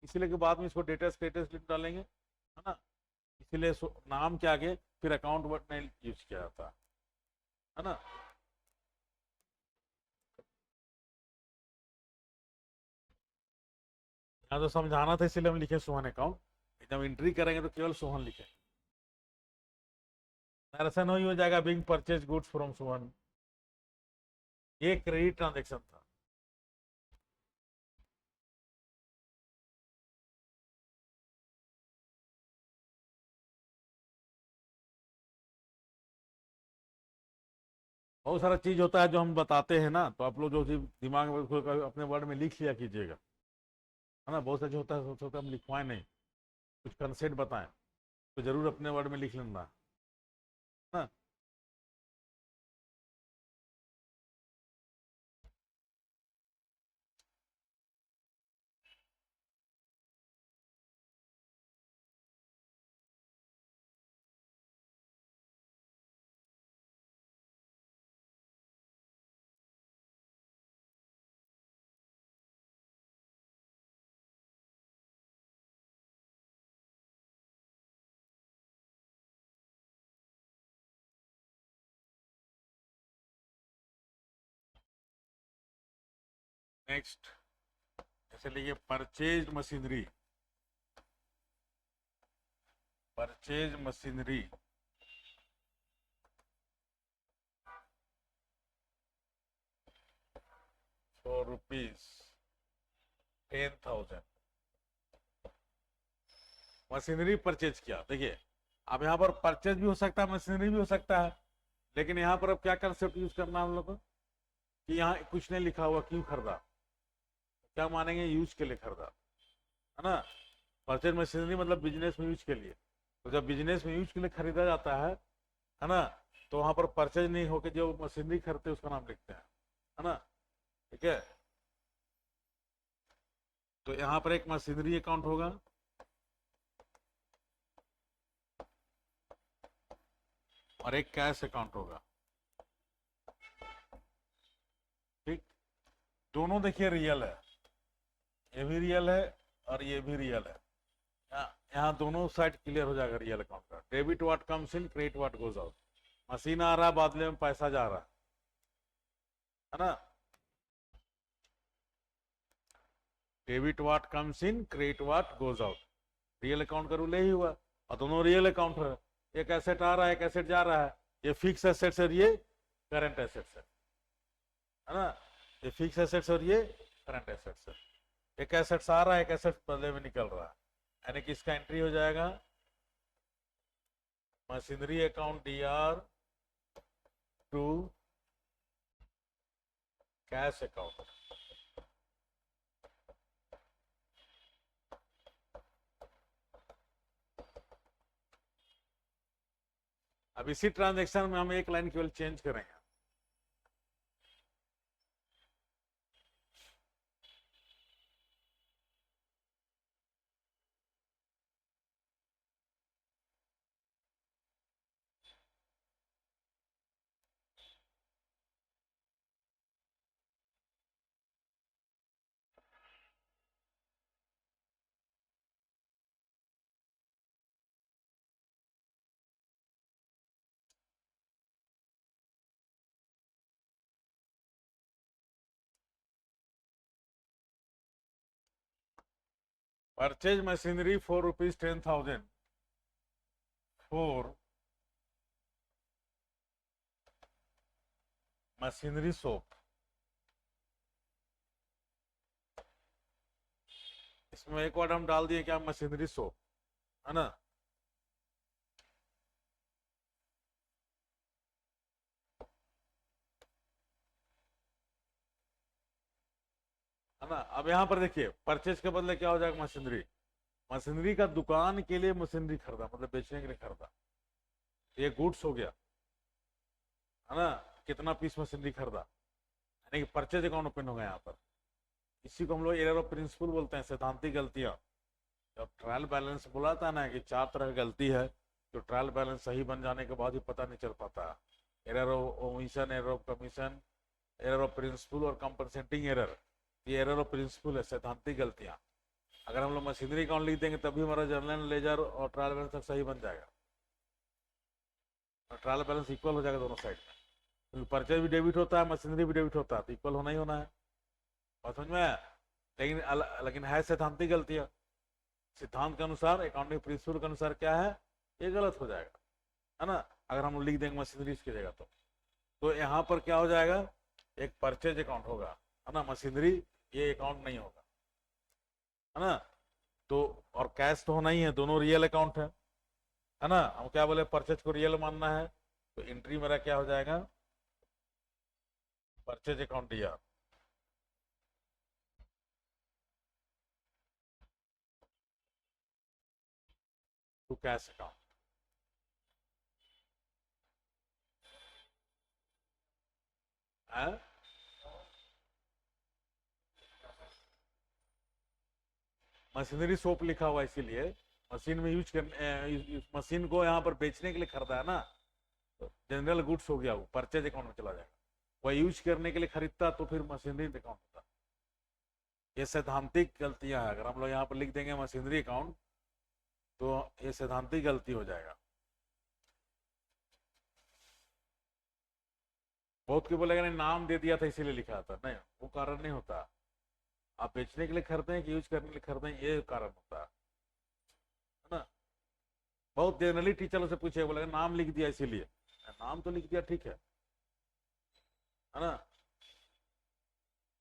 इसीलिए कि बाद में इसको डेटा स्टेटस लिख डालेंगे, है ना। इसीलिए नाम के आगे फिर अकाउंट वर्ड नहीं यूज किया जाता, है ना। यहाँ तो समझाना था इसलिए हम लिखे सोहन अकाउंट, जब एंट्री करेंगे तो केवल सोहन लिखे, ऐसा नहीं हो जाएगा being purchase goods from Sohan, ये क्रेडिट ट्रांजेक्शन था। बहुत सारा चीज होता है जो हम बताते हैं ना, तो आप लोग जो दिमाग में अपने वर्ड में लिख लिया कीजिएगा, है ना। बहुत सारा होता है सोचते हम लिखवाएं नहीं, कुछ कंसेप्ट बताएं तो जरूर अपने वर्ड में लिख लेना, है ना। नेक्स्ट जैसे लिखिए purchase machinery, purchase machinery for ₹10,000। Machinery purchase किया। देखिए अब यहाँ पर परचेज भी हो सकता है, मशीनरी भी हो सकता है, लेकिन यहाँ पर अब क्या कंसेप्ट यूज करना है हम लोग को कि यहाँ कुछ नहीं लिखा हुआ क्यों खरीदा, क्या मानेंगे यूज के लिए खरीदा, है ना। परचेज मशीनरी मतलब बिजनेस में यूज के लिए। तो जब बिजनेस में यूज के लिए खरीदा जाता है ना, तो वहां पर परचेज नहीं होकर जो मशीनरी खरीदते हैं उसका नाम लिखते हैं, है ना। ठीक है, तो यहाँ पर एक मशीनरी अकाउंट होगा और एक कैश अकाउंट होगा। ठीक, दोनों देखिए रियल है, ये भी रियल है और ये भी रियल है। यहाँ दोनों साइड क्लियर हो जाएगा रियल अकाउंट का। Debit what comes in, credit what goes out. Machine आ रहा है, बदले में पैसा जा रहा है ना। Debit what comes in, credit what goes out, real account का रूल यही हुआ। और दोनों रियल अकाउंट है, एक एसेट आ रहा है, एक एसेट जा रहा है। ये फिक्स एसेट्स है, ये करंट एसेट्स है ना। ये फिक्स एसेट्स और ये करंट एसेट्स है। एक एसेट्स आ रहा है, एक एसेट्स बदले में निकल रहा है, यानी कि इसका एंट्री हो जाएगा machinery account DR to cash account. अब इसी ट्रांजैक्शन में हम एक लाइन केवल चेंज करेंगे। Purchase machinery for ₹10,000 for machinery shop. इसमें एक वर्ड हम डाल दिए क्या, मशीनरी शॉप, है ना। है ना। अब यहां पर देखिए परचेज के बदले क्या हो जाएगा, मशीनरी। मशीनरी का दुकान के लिए मशीनरी खरीदा, मतलब बेचने के लिए खरीदा, ये गुड्स हो गया, है ना। कितना पीस मशीनरी खरीदा, यानी कि परचेज अकाउंट ओपन होगा यहाँ पर। इसी को हम लोग एरर ऑफ प्रिंसिपल बोलते हैं, सैद्धांतिक गलतियां। जब ट्रायल बैलेंस बोला था ना कि 4 तरह की गलती है, तो ट्रायल बैलेंस सही बन जाने के बाद ही पता नहीं चल पाता। Error of omission, error of commission, error of principle और कंपनसेटिंग एरर, ये एरर ऑफ प्रिंसिपल है, सैद्धांतिक गलतियां। अगर हम लोग मशीनरी अकाउंट लिख देंगे तभी हमारा जर्नल लेजर और ट्रायल बैलेंस तक सही बन जाएगा, और ट्रायल बैलेंस इक्वल हो जाएगा दोनों साइड में। क्योंकि परचेज भी डेबिट होता है, मशीनरी भी डेबिट होता है, तो इक्वल होना ही होना है। बात समझ में आया। लेकिन है सैद्धांतिक गलतियां। सिद्धांत के अनुसार, अकाउंटिंग प्रिंसिपल के अनुसार क्या है, ये गलत हो जाएगा, है ना। अगर हम लिख देंगे मशीनरी इसकी जगह तो यहाँ पर क्या हो जाएगा, एक परचेज अकाउंट होगा, है ना, मशीनरी ये अकाउंट नहीं होगा, है ना। तो और कैश तो होना ही है, दोनों रियल अकाउंट है ना। हम क्या बोले, परचेज को रियल मानना है, तो एंट्री मेरा क्या हो जाएगा, purchase account DR to cash account. Machinery shop लिखा हुआ इसीलिए मशीन में यूज करने, मशीन को यहाँ पर बेचने के लिए खरीदा है ना, तो जनरल गुड्स हो गया, वो परचेज अकाउंट में चला जाएगा। वह यूज करने के लिए खरीदता तो फिर मशीनरी अकाउंट होता। ये सैद्धांतिक गलतियां है, अगर हम लोग यहाँ पर लिख देंगे मशीनरी अकाउंट तो ये सैद्धांतिक गलती हो जाएगा। बहुत कोई बोलेगा नहीं नाम दे दिया था इसीलिए लिखा था, नहीं, वो कारण नहीं होता। आप बेचने के लिए खरीदते हैं कि यूज करने के लिए खरीदते हैं, ये कारण होता है ना। बहुत जनरली टीचर से पूछे, बोले नाम लिख दिया इसीलिए, नाम तो लिख दिया ठीक है ना,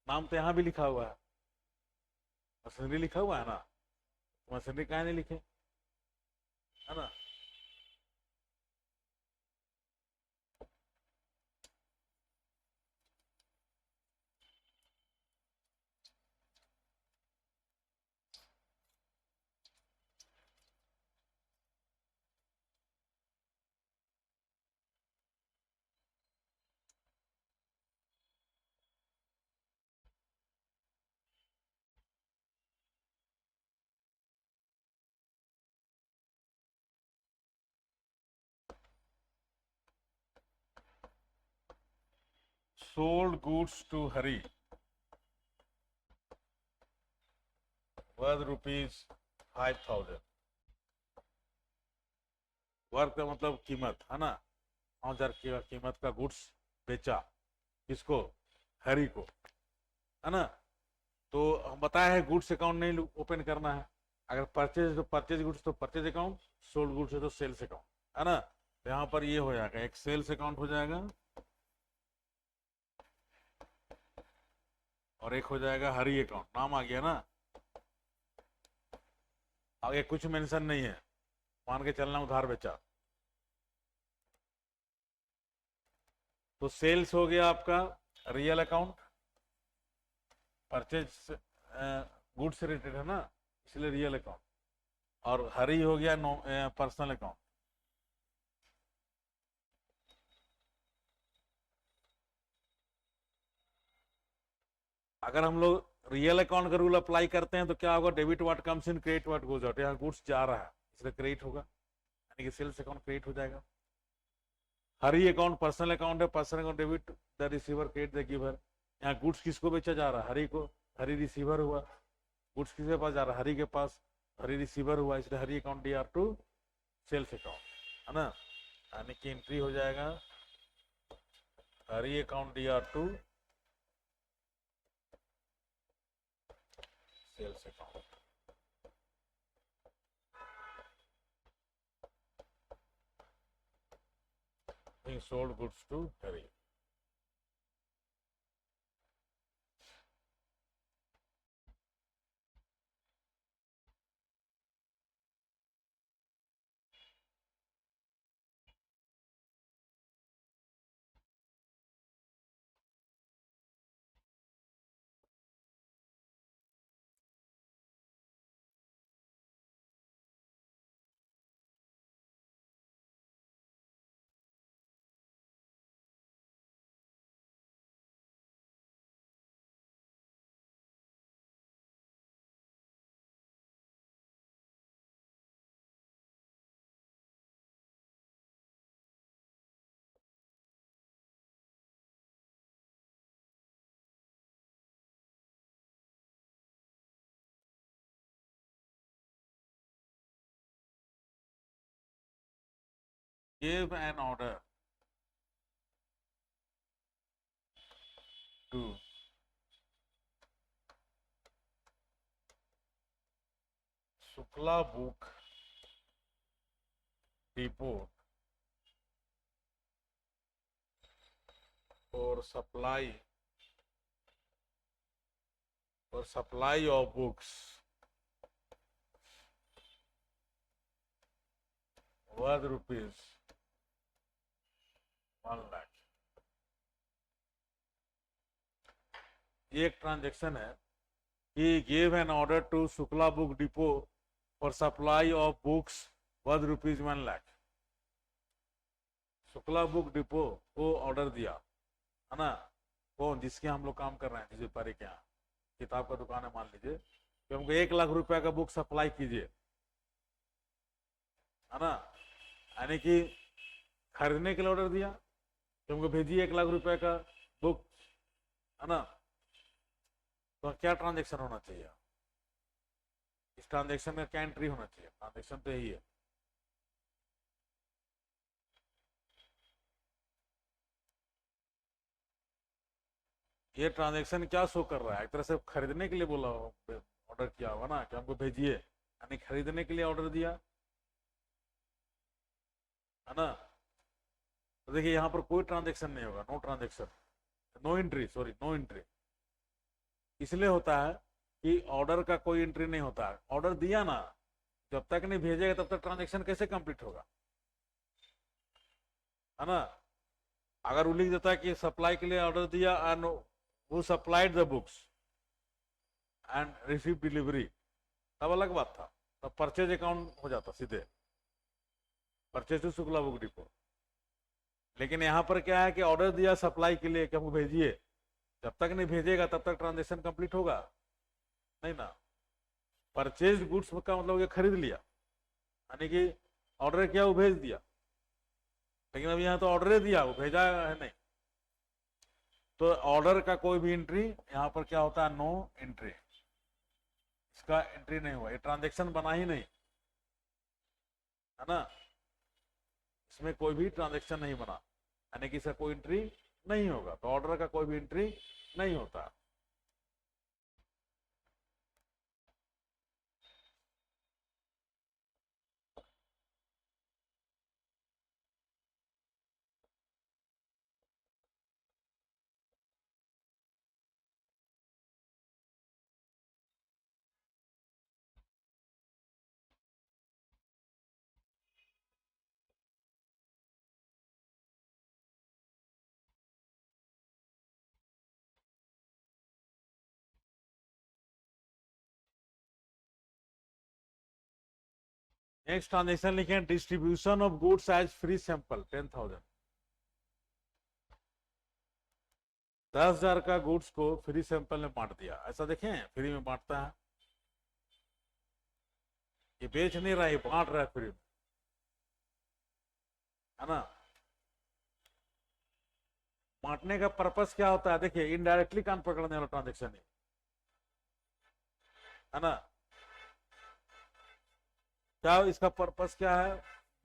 नाम तो यहाँ भी लिखा हुआ है, मशीनरी लिखा हुआ है ना, मशीनरी कहाँ नहीं लिखे, है ना। Sold goods to Hari worth ₹5,000। Worth का मतलब कीमत है ना, 5,000 की कीमत का गुड्स बेचा, किसको, हरी को, है ना। तो हम बताया है गुड्स अकाउंट नहीं ओपन करना है, अगर परचेज तो परचेज गुड्स तो परचेज अकाउंट, सोल्ड गुड्स है तो सेल्स अकाउंट, है ना। तो यहाँ पर ये हो जाएगा, एक सेल्स अकाउंट हो जाएगा और एक हो जाएगा हरी अकाउंट, नाम आ गया ना। आगे कुछ मेंशन नहीं है, मान के चलना उधार बेचा, तो सेल्स हो गया आपका रियल अकाउंट, परचेज गुड्स से रिलेटेड है ना, इसलिए रियल अकाउंट, और हरी हो गया पर्सनल अकाउंट। अगर हम लोग रियल अकाउंट का रूल अप्लाई करते हैं तो क्या होगा, debit what comes in, credit what goes out, यहाँ गुड्स जा रहा है इसलिए क्रेडिट होगा, यानी कि सेल्स अकाउंट क्रेडिट हो जाएगा। हरी अकाउंट पर्सनल अकाउंट है, personal account debit the receiver credit the giver, यहाँ गुड्स किसको बेचा जा रहा है, हरी को, हरी रिसीवर हुआ, गुड्स किसके पास जा रहा है, हरी के पास, हरी रिसीवर हुआ, इसलिए Hari account D R to sales account, है ना। यानी कि एंट्री हो जाएगा Hari account D R to sales account. Sold goods to Hari. Give an order to Shukla Book Depot for supply of books worth ₹1,00,000। ये एक ट्रांजेक्शन है कि give an order to Shukla book depot for supply of books worth ₹1,00,000। Shukla book depot को order दिया, है ना, कौन, जिसके हम लोग काम कर रहे हैं, जिस व्यापारी के यहाँ किताब का दुकान है मान लीजिए, कि हमको ₹1,00,000 का बुक सप्लाई कीजिए, है ना, यानी कि खरीदने के लिए ऑर्डर दिया कि हमको भेजिए ₹1,00,000 का बुक, है ना। तो क्या ट्रांजेक्शन होना चाहिए, इस ट्रांजेक्शन में क्या एंट्री होना चाहिए, ट्रांजेक्शन तो यही है। ये ट्रांजेक्शन क्या शो कर रहा है? एक तरह से खरीदने के लिए बोला, ऑर्डर किया होगा ना कि हमको भेजिए, यानी खरीदने के लिए ऑर्डर दिया है ना। तो देखिए यहाँ पर कोई ट्रांजेक्शन नहीं होगा, no transaction, no entry, sorry no entry. इसलिए होता है कि ऑर्डर का कोई एंट्री नहीं होता है। ऑर्डर दिया ना, जब तक नहीं भेजेगा तब तक ट्रांजेक्शन कैसे कंप्लीट होगा, है ना। अगर वो लिख देता है कि सप्लाई के लिए ऑर्डर दिया एंड वो supplied the books and receive delivery, तब अलग बात था, तब परचेज अकाउंट हो जाता सीधे, purchase to Shukla book depot. लेकिन यहाँ पर क्या है कि ऑर्डर दिया सप्लाई के लिए कि हमको भेजिए, जब तक नहीं भेजेगा तब तक ट्रांजेक्शन कंप्लीट होगा नहीं ना। परचेज गुड्स का मतलब ये खरीद लिया, यानी कि ऑर्डर किया वो भेज दिया, लेकिन अब यहाँ तो ऑर्डर दिया वो भेजा है नहीं। तो ऑर्डर का कोई भी एंट्री यहाँ पर क्या होता है, नो एंट्री, इसका एंट्री नहीं हुआ, ये ट्रांजेक्शन बना ही नहीं, है ना। इसमें कोई भी ट्रांजेक्शन नहीं बना, यानी कि इसका कोई एंट्री नहीं होगा, तो ऑर्डर का कोई भी एंट्री नहीं होता। नेक्स्ट ट्रांजेक्शन लिखे, distribution of goods as free sample 10,000। 10,000 का गुड्स को फ्री सैंपल में बांट दिया, ऐसा देखें फ्री में बांटता है, ये बेच नहीं रहा है, ये बांट रहा है फ्री में, है ना। बांटने का पर्पस क्या होता है, देखिए इनडायरेक्टली कान पकड़ने वाला ट्रांजेक्शन है ना। क्या इसका पर्पस क्या है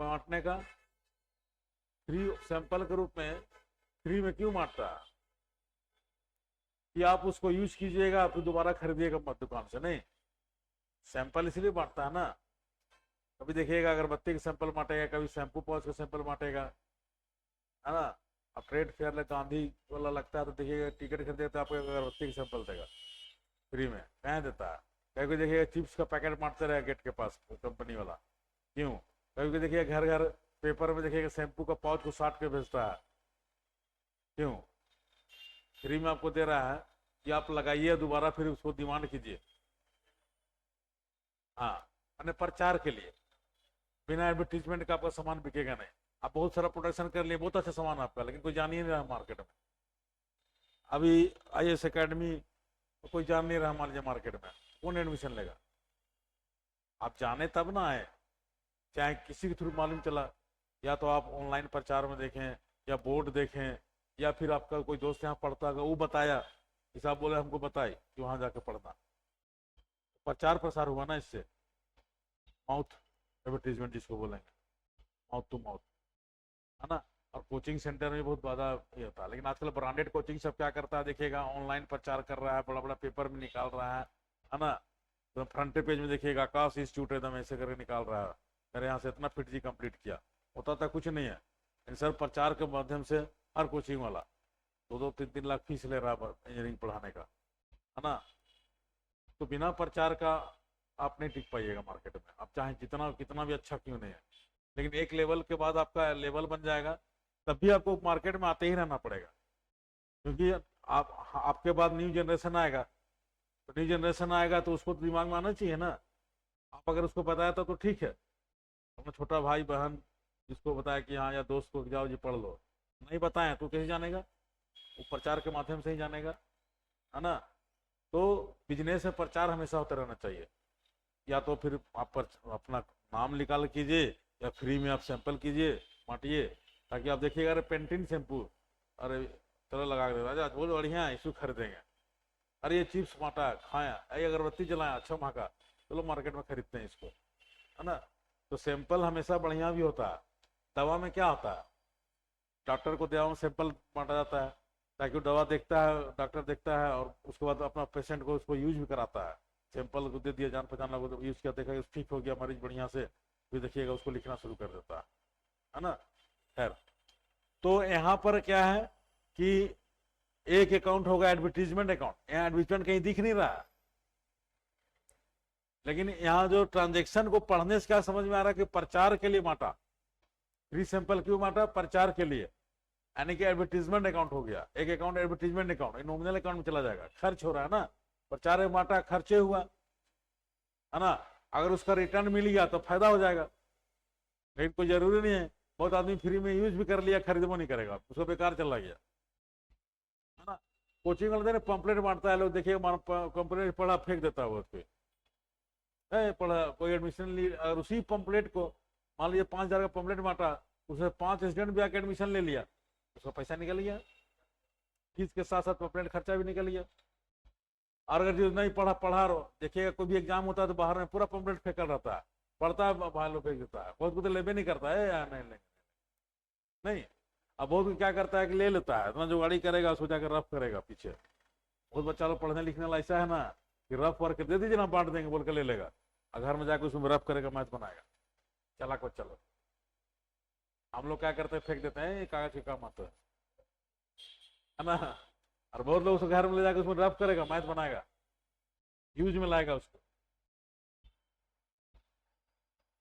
बांटने का, फ्री सैंपल के रूप में, फ्री में क्यों बांटता है कि आप उसको यूज कीजिएगा, आप दोबारा खरीदिएगा मत दुकान से, नहीं, सैंपल इसलिए बांटता है ना। कभी देखिएगा अगरबत्ती के सैंपल बांटेगा, कभी शैम्पू पाउच का सैंपल बांटेगा, है ना। अब ट्रेड फेयर में गांधी वाला लगता है तो देखिएगा टिकट खरीदेगा तो आपको अगरबत्ती का सैंपल देगा फ्री में, कहाँ देता है। कभी कोई देखिएगा चिप्स का पैकेट बांटते रहे गेट के पास कंपनी वाला, क्यों। कभी कोई देखिएगा घर घर पेपर में देखिएगा शैम्पू का पाउच को साट के भेजता है, क्यों, फ्री में आपको दे रहा है कि आप लगाइए दोबारा फिर उसको डिमांड कीजिए, हाँ, मैंने प्रचार के लिए, बिना एडवर्टीजमेंट का आपका सामान बिकेगा नहीं। आप बहुत सारा प्रोडक्शन कर लिए, बहुत अच्छा सामान आपका, लेकिन कोई जान ही नहीं रहा मार्केट में। अभी IAS अकेडमी कोई जान नहीं रहा मान लीजिए मार्केट में, कौन एडमिशन लेगा। आप जाने तब ना आए, चाहे किसी के थ्रू मालूम चला, या तो आप ऑनलाइन प्रचार में देखें, या बोर्ड देखें, या फिर आपका कोई दोस्त यहाँ पढ़ता होगा वो बताया, कि साहब बोले हमको बताए कि वहां जाकर पढ़ना, प्रचार प्रसार हुआ ना इससे, माउथ एडवर्टीजमेंट जिसको बोलेंगे, माउथ टू माउथ, है ना। और कोचिंग सेंटर में बहुत ज्यादा ये होता है, लेकिन आजकल ब्रांडेड कोचिंग सब क्या करता है देखिएगा, ऑनलाइन प्रचार कर रहा है, बड़ा बड़ा पेपर में निकाल रहा है ना। तो फ्रंट पेज में देखिएगा आकाश इंस्टीट्यूट एकदम ऐसे करके निकाल रहा है, मेरे यहाँ से इतना PTG कंप्लीट किया, होता था कुछ नहीं है, लेकिन सर प्रचार के माध्यम से हर कोचिंग वाला 2-2, 3-3 लाख फीस ले रहा है इंजीनियरिंग पढ़ाने का, है ना। तो बिना प्रचार का आप नहीं टिक पाइएगा मार्केट में, आप चाहे जितना कितना भी अच्छा क्यों नहीं है, लेकिन एक लेवल के बाद आपका लेवल बन जाएगा, तब भी आपको मार्केट में आते ही रहना पड़ेगा, क्योंकि आपके बाद न्यू जनरेशन आएगा, तो न्यू जनरेशन आएगा तो उसको दिमाग में आना चाहिए ना। आप अगर उसको बताया तो ठीक है, अपना छोटा भाई बहन जिसको बताया कि हाँ, या दोस्त को जाओ जी पढ़ लो, नहीं बताए तो कैसे जानेगा, वो प्रचार के माध्यम से ही जानेगा, है ना। तो बिजनेस में प्रचार हमेशा होता रहना चाहिए, या तो फिर आप अपना नाम निकाल कीजिए, या फ्री में आप सैंपल कीजिए, बांटिए, ताकि आप देखिएगा अरे पेंटिन शैम्पू, अरे चलो लगा के राजा बहुत बढ़िया है, इसको खरीदेंगे, अरे ये चिप्स बांटा खाया, अरे अगरबत्ती जलाया अच्छा महंगा, चलो मार्केट में खरीदते हैं इसको, है ना। तो सैंपल हमेशा बढ़िया भी होता है। दवा में क्या होता है, डॉक्टर को दवा में सैंपल बांटा जाता है, ताकि वो दवा देखता है, डॉक्टर देखता है और उसके बाद अपना पेशेंट को उसको यूज भी कराता है। सैंपल को दे दिया, जान पहचान लोगों यूज किया, देखा ठीक हो गया मरीज बढ़िया से, फिर देखिएगा उसको लिखना शुरू कर देता है ना। खैर, तो यहाँ पर क्या है कि एक अकाउंट होगा एडवर्टीजमेंट अकाउंट, यहाँ एडवर्टीजमेंट कहीं दिख नहीं रहा, लेकिन यहाँ जो ट्रांजेक्शन को पढ़ने से क्या समझ में आ रहा है कि प्रचार के लिए बांटा, फ्री सैंपल क्यों बांटा, प्रचार के लिए, यानी कि एडवर्टीजमेंट अकाउंट हो गया, एक account advertisement account nominal account में चला जाएगा, खर्च हो रहा है ना, प्रचार में बांटा खर्चे हुआ है ना। अगर उसका रिटर्न मिल गया तो फायदा हो जाएगा, लेकिन कोई जरूरी नहीं है, बहुत आदमी फ्री में यूज भी कर लिया, खरीदबो नहीं करेगा, उसको बेकार चला गया है ना। कोचिंग वाले पंपलेट बांटता है, लोग देखिए पंपलेट पढ़ा फेंक देता है वो उसपे, पढ़ा कोई एडमिशन ली, अगर उसी पंपलेट को मान लीजिए 5,000 का पंपलेट बांटा, उसमें 5 स्टूडेंट भी आके एडमिशन ले लिया, उसका पैसा निकल गया, फीस के साथ साथ पंपलेट खर्चा भी निकल गया। और अगर जो नहीं पढ़ा पढ़ा रहो, देखिएगा कोई भी एग्जाम होता है तो बाहर में पूरा पंपलेट फेंकल रहता है, पढ़ता है बाहर लोग फेंक देता है, बहुत को तो लेबे नहीं करता है, या नहीं नहीं। अब बहुत क्या करता है कि ले लेता है, इतना जो गाड़ी करेगा उसको जाकर रफ करेगा पीछे, बहुत बच्चा लोग पढ़ने लिखने वाला ऐसा है ना कि रफ वर्क दे दीजिए ना, बांट देंगे बोल कर ले लेगा, और घर में जाकर उसमें रफ करेगा, मैथ बनाएगा, चला को चलो। हम लोग क्या करते हैं, फेंक देते हैं, कागज के काम आता है ना। और बहुत लोग उसको घर में ले जाकर उसमें रफ करेगा, मैथ बनाएगा, यूज में लाएगा उसको।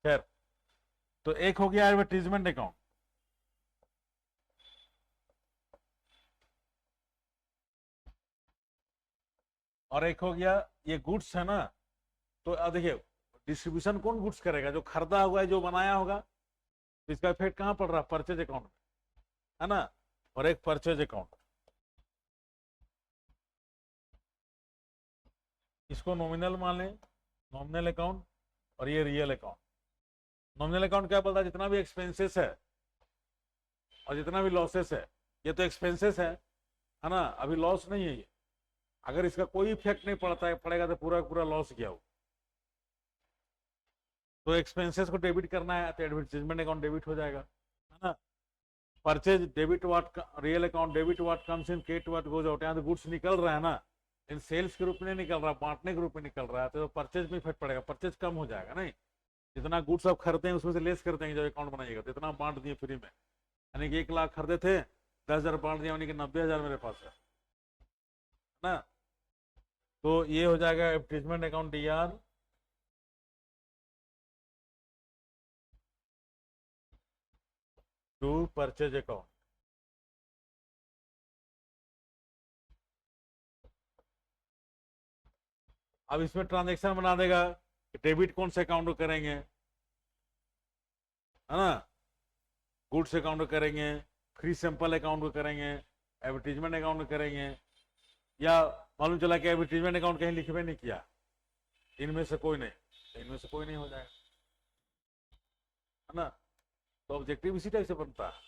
खैर, तो एक हो गया एडवर्टीजमेंट अकाउंट, और एक हो गया ये गुड्स है ना। तो अब देखिए डिस्ट्रीब्यूशन कौन गुड्स करेगा, जो खरीदा हुआ है, जो बनाया होगा, तो इसका इफेक्ट कहां पड़ रहा है, परचेज अकाउंट में, है ना। और एक परचेज अकाउंट, इसको नॉमिनल मान लें, नॉमिनल अकाउंट, और ये रियल अकाउंट। नॉमिनल अकाउंट क्या बोलता है, जितना भी एक्सपेंसेस है और जितना भी लॉसेस है, ये तो एक्सपेंसेस है ना, अभी लॉस नहीं है ये, अगर इसका कोई इफेक्ट नहीं पड़ता है पड़ेगा तो पूरा पूरा लॉस गया हो। तो एक्सपेंसेस को डेबिट करना है तो एडवर्टीजमेंट अकाउंट डेबिट हो जाएगा, है ना। Purchase debit what, real account debit what comes in, credit what goes out, यहाँ तो गुड्स निकल रहा है ना, इन सेल्स के रूप में नहीं निकल रहा, बांटने के रूप में निकल रहा है, तो परचेज में इफेक्ट पड़ेगा, परचेज कम हो जाएगा नहीं, जितना गुड्स आप खरीदते हैं उसमें से लेस कर देंगे जब अकाउंट बनाइएगा, तो इतना बांट दिए फ्री में, यानी कि 1 लाख खरीदे थे, 10,000 बांट दिया, यानी कि 90,000 मेरे पास है ना। तो ये हो जाएगा advertisement account D R, to purchase account. अब इसमें ट्रांजेक्शन बना देगा, डेबिट कौन से अकाउंट को करेंगे, है ना, गुड्स अकाउंट को करेंगे, फ्री सैंपल अकाउंट को करेंगे, एडवर्टीजमेंट अकाउंट को करेंगे, या मालूम चला कि एडवर्टीजमेंट अकाउंट कहीं लिखवे नहीं किया, इनमें से कोई नहीं, तो इनमें से कोई नहीं हो जाएगा, है ना। तो ऑब्जेक्टिव इसी टाइप से बनता है।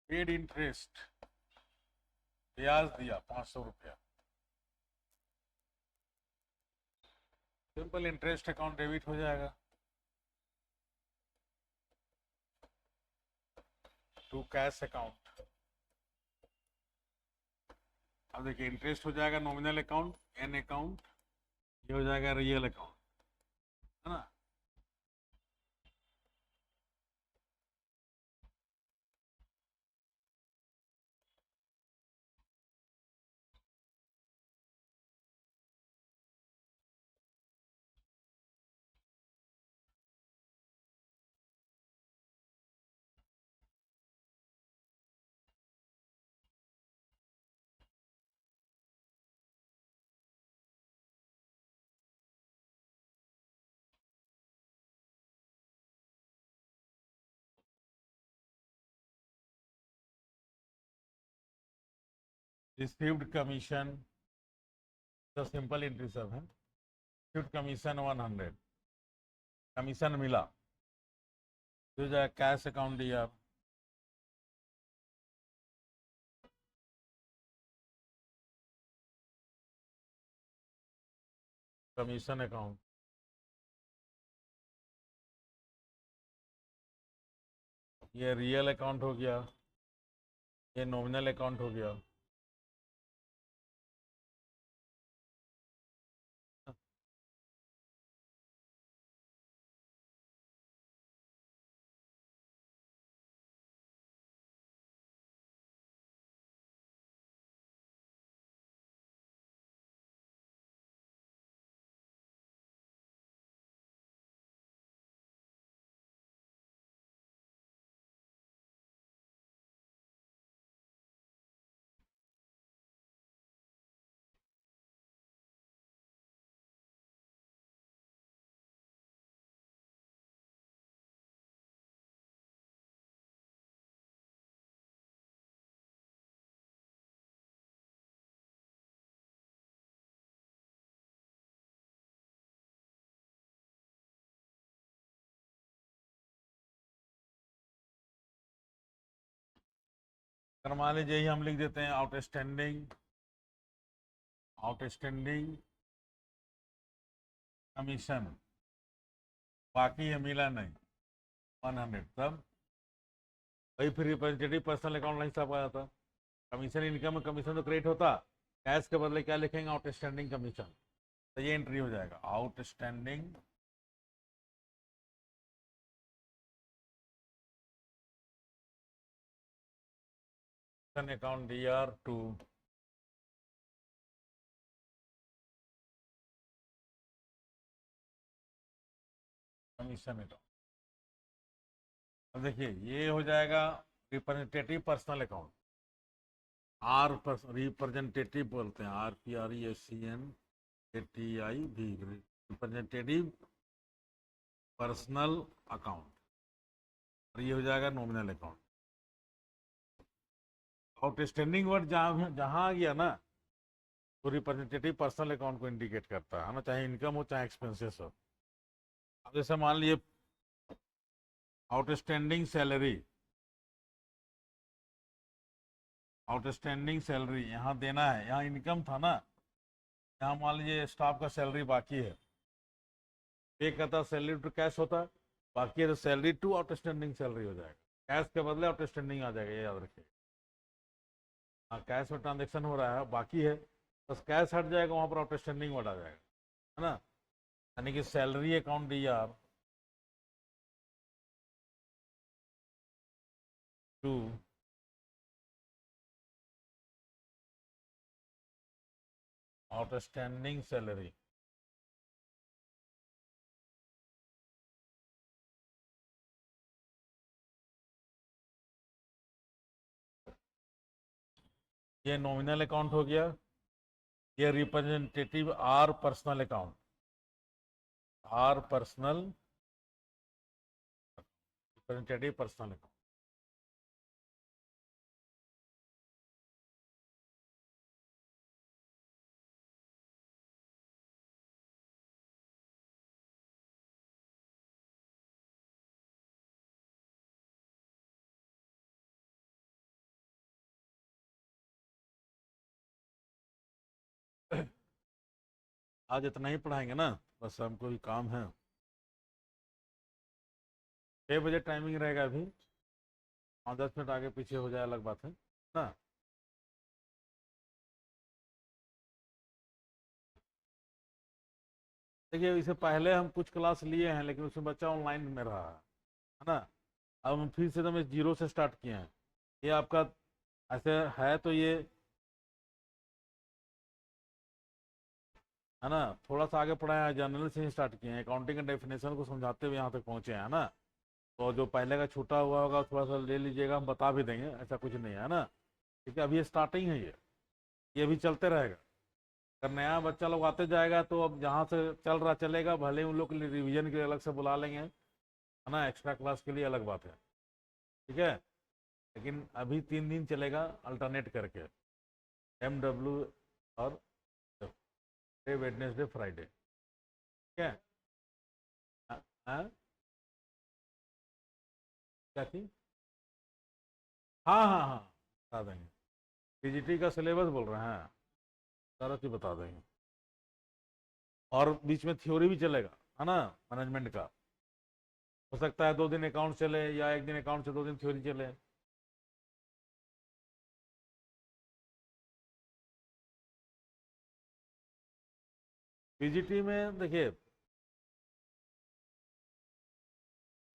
पेड इंटरेस्ट, ब्याज दिया 500 रुपया, सिंपल इंटरेस्ट अकाउंट डेबिट हो जाएगा, टू कैश अकाउंट। अब देखिए इंटरेस्ट हो जाएगा नॉमिनल अकाउंट, एन अकाउंट, ये हो जाएगा रियल अकाउंट, है ना। रिसीव्ड कमीशन, तो सिंपल एंट्री सब है। रिसीव्ड कमीशन 100, कमीशन मिला तो जाए कैश अकाउंट दिया, कमीशन अकाउंट, ये रियल अकाउंट हो गया, ये नॉमिनल अकाउंट हो गया। मान लीजिए यही हम लिख देते हैं आउटस्टैंडिंग, आउटस्टैंडिंग कमीशन, बाकी है मिला नहीं 100, तब वही फिर रिप्रेजेंटेटिव पर्सनल अकाउंट नहीं हिसाब आया था। कमीशन इनकम में कमीशन तो क्रेडिट होता, कैश के बदले क्या लिखेंगे, आउटस्टैंडिंग कमीशन, तो ये एंट्री हो जाएगा outstanding account DR2 commission account. अब देखिए ये हो जाएगा रिप्रेजेंटेटिव पर्सनल अकाउंट, रिप्रेजेंटेटिव बोलते हैं, RPRESCNATIV, रिप्रेजेंटेटिव पर्सनल अकाउंट, और ये हो जाएगा नॉमिनल अकाउंट। आउटस्टैंडिंग वर्ड जहां आ गया ना, तो रिप्रेजेंटेटिव पर्सनल अकाउंट को इंडिकेट करता है ना, चाहे इनकम हो चाहे एक्सपेंसेस हो। अब जैसे मान लीजिए आउटस्टैंडिंग सैलरी, आउटस्टैंडिंग सैलरी यहाँ देना है, यहाँ इनकम था ना, यहाँ मान लीजिए स्टाफ का सैलरी बाकी है, पे करता सैलरी टू कैश होता है, बाकी है तो सैलरी टू आउटस्टैंडिंग सैलरी हो जाएगा, कैश के बदले आउटस्टैंडिंग आ जाएगा, ये याद रखिए। हाँ कैश में ट्रांजेक्शन हो रहा है बाकी है, बस कैश हट जाएगा वहाँ पर आउटस्टैंडिंग वर्ड आ जाएगा, है ना। यानी कि salary account DR to outstanding salary, ये नॉमिनल अकाउंट हो गया, ये representative personal account, personal representative personal account. आज इतना ही पढ़ाएंगे ना, बस हमको भी काम है। 6 बजे टाइमिंग रहेगा अभी, 5-10 मिनट आगे पीछे हो जाए अलग बात है ना। देखिए इससे पहले हम कुछ क्लास लिए हैं, लेकिन उसमें बच्चा ऑनलाइन में रहा है ना। अब हम फिर से एकदम जीरो से स्टार्ट किए हैं, ये आपका ऐसे है तो ये है ना, थोड़ा सा आगे पढ़ाया है, जनरल से ही स्टार्ट किए हैं, अकाउंटिंग का डेफिनेशन को समझाते हुए यहाँ तक पहुँचे हैं ना। तो जो पहले का छूटा हुआ होगा थोड़ा सा ले लीजिएगा, हम बता भी देंगे, ऐसा कुछ नहीं है ना। ठीक है, अभी ये स्टार्टिंग है, ये भी चलते रहेगा। अगर नया बच्चा लोग आते जाएगा तो अब जहाँ से चल रहा चलेगा, भले ही उन लोग के लिए रिविजन के लिए अलग से बुला लेंगे, है ना, एक्स्ट्रा क्लास के लिए अलग बात है, ठीक है। लेकिन अभी 3 दिन चलेगा अल्टरनेट करके, MW और वेडनेसडे फ्राइडे, ठीक है। हाँ, क्या थी? हाँ हाँ हाँ, बता देंगे। PGT का सिलेबस बोल रहे हैं, सारा चीज बता देंगे। और बीच में थ्योरी भी चलेगा, है ना, मैनेजमेंट का। हो सकता है 2 दिन अकाउंट चले या 1 दिन अकाउंट से 2 दिन थ्योरी चले। PGT में देखिए,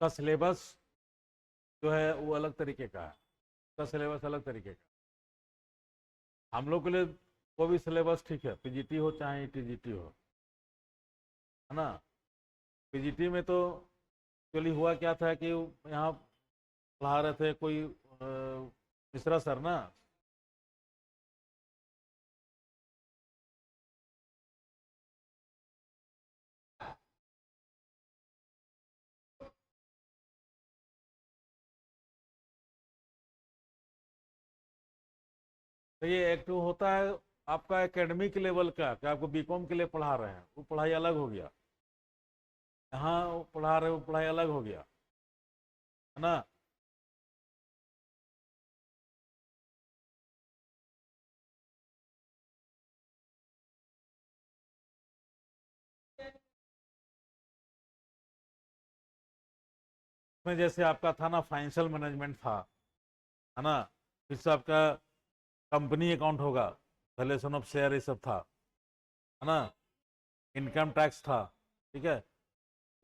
का सिलेबस जो है वो अलग तरीके का है, उसका सिलेबस अलग तरीके का। हम लोग के लिए वो भी सिलेबस ठीक है, PGT हो चाहे TGT हो, है ना। PGT में तो एक्चुअली हुआ क्या था कि यहाँ पढ़ा रहे थे कोई मिश्रा सर ना। तो ये एक तो होता है आपका एकेडमिक लेवल का, कि आपको बीकॉम के लिए पढ़ा रहे हैं, वो पढ़ाई अलग हो गया। यहाँ वो पढ़ा रहे, वो पढ़ाई अलग हो गया, है ना। इसमें जैसे आपका था ना, फाइनेंशियल मैनेजमेंट था, है ना। फिर से आपका कंपनी अकाउंट होगा, वैल्यूएशन ऑफ शेयर, ये सब था, है ना। इनकम टैक्स था, ठीक है।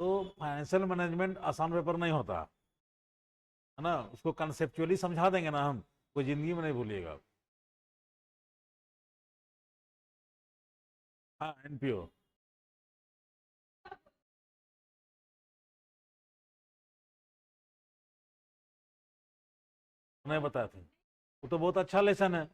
तो फाइनेंशियल मैनेजमेंट आसान पेपर नहीं होता, है ना। उसको कंसेप्चुअली समझा देंगे ना हम, कोई जिंदगी में नहीं भूलिएगा। हाँ, NPO नहीं बताए थे, वो तो बहुत अच्छा लेसन है।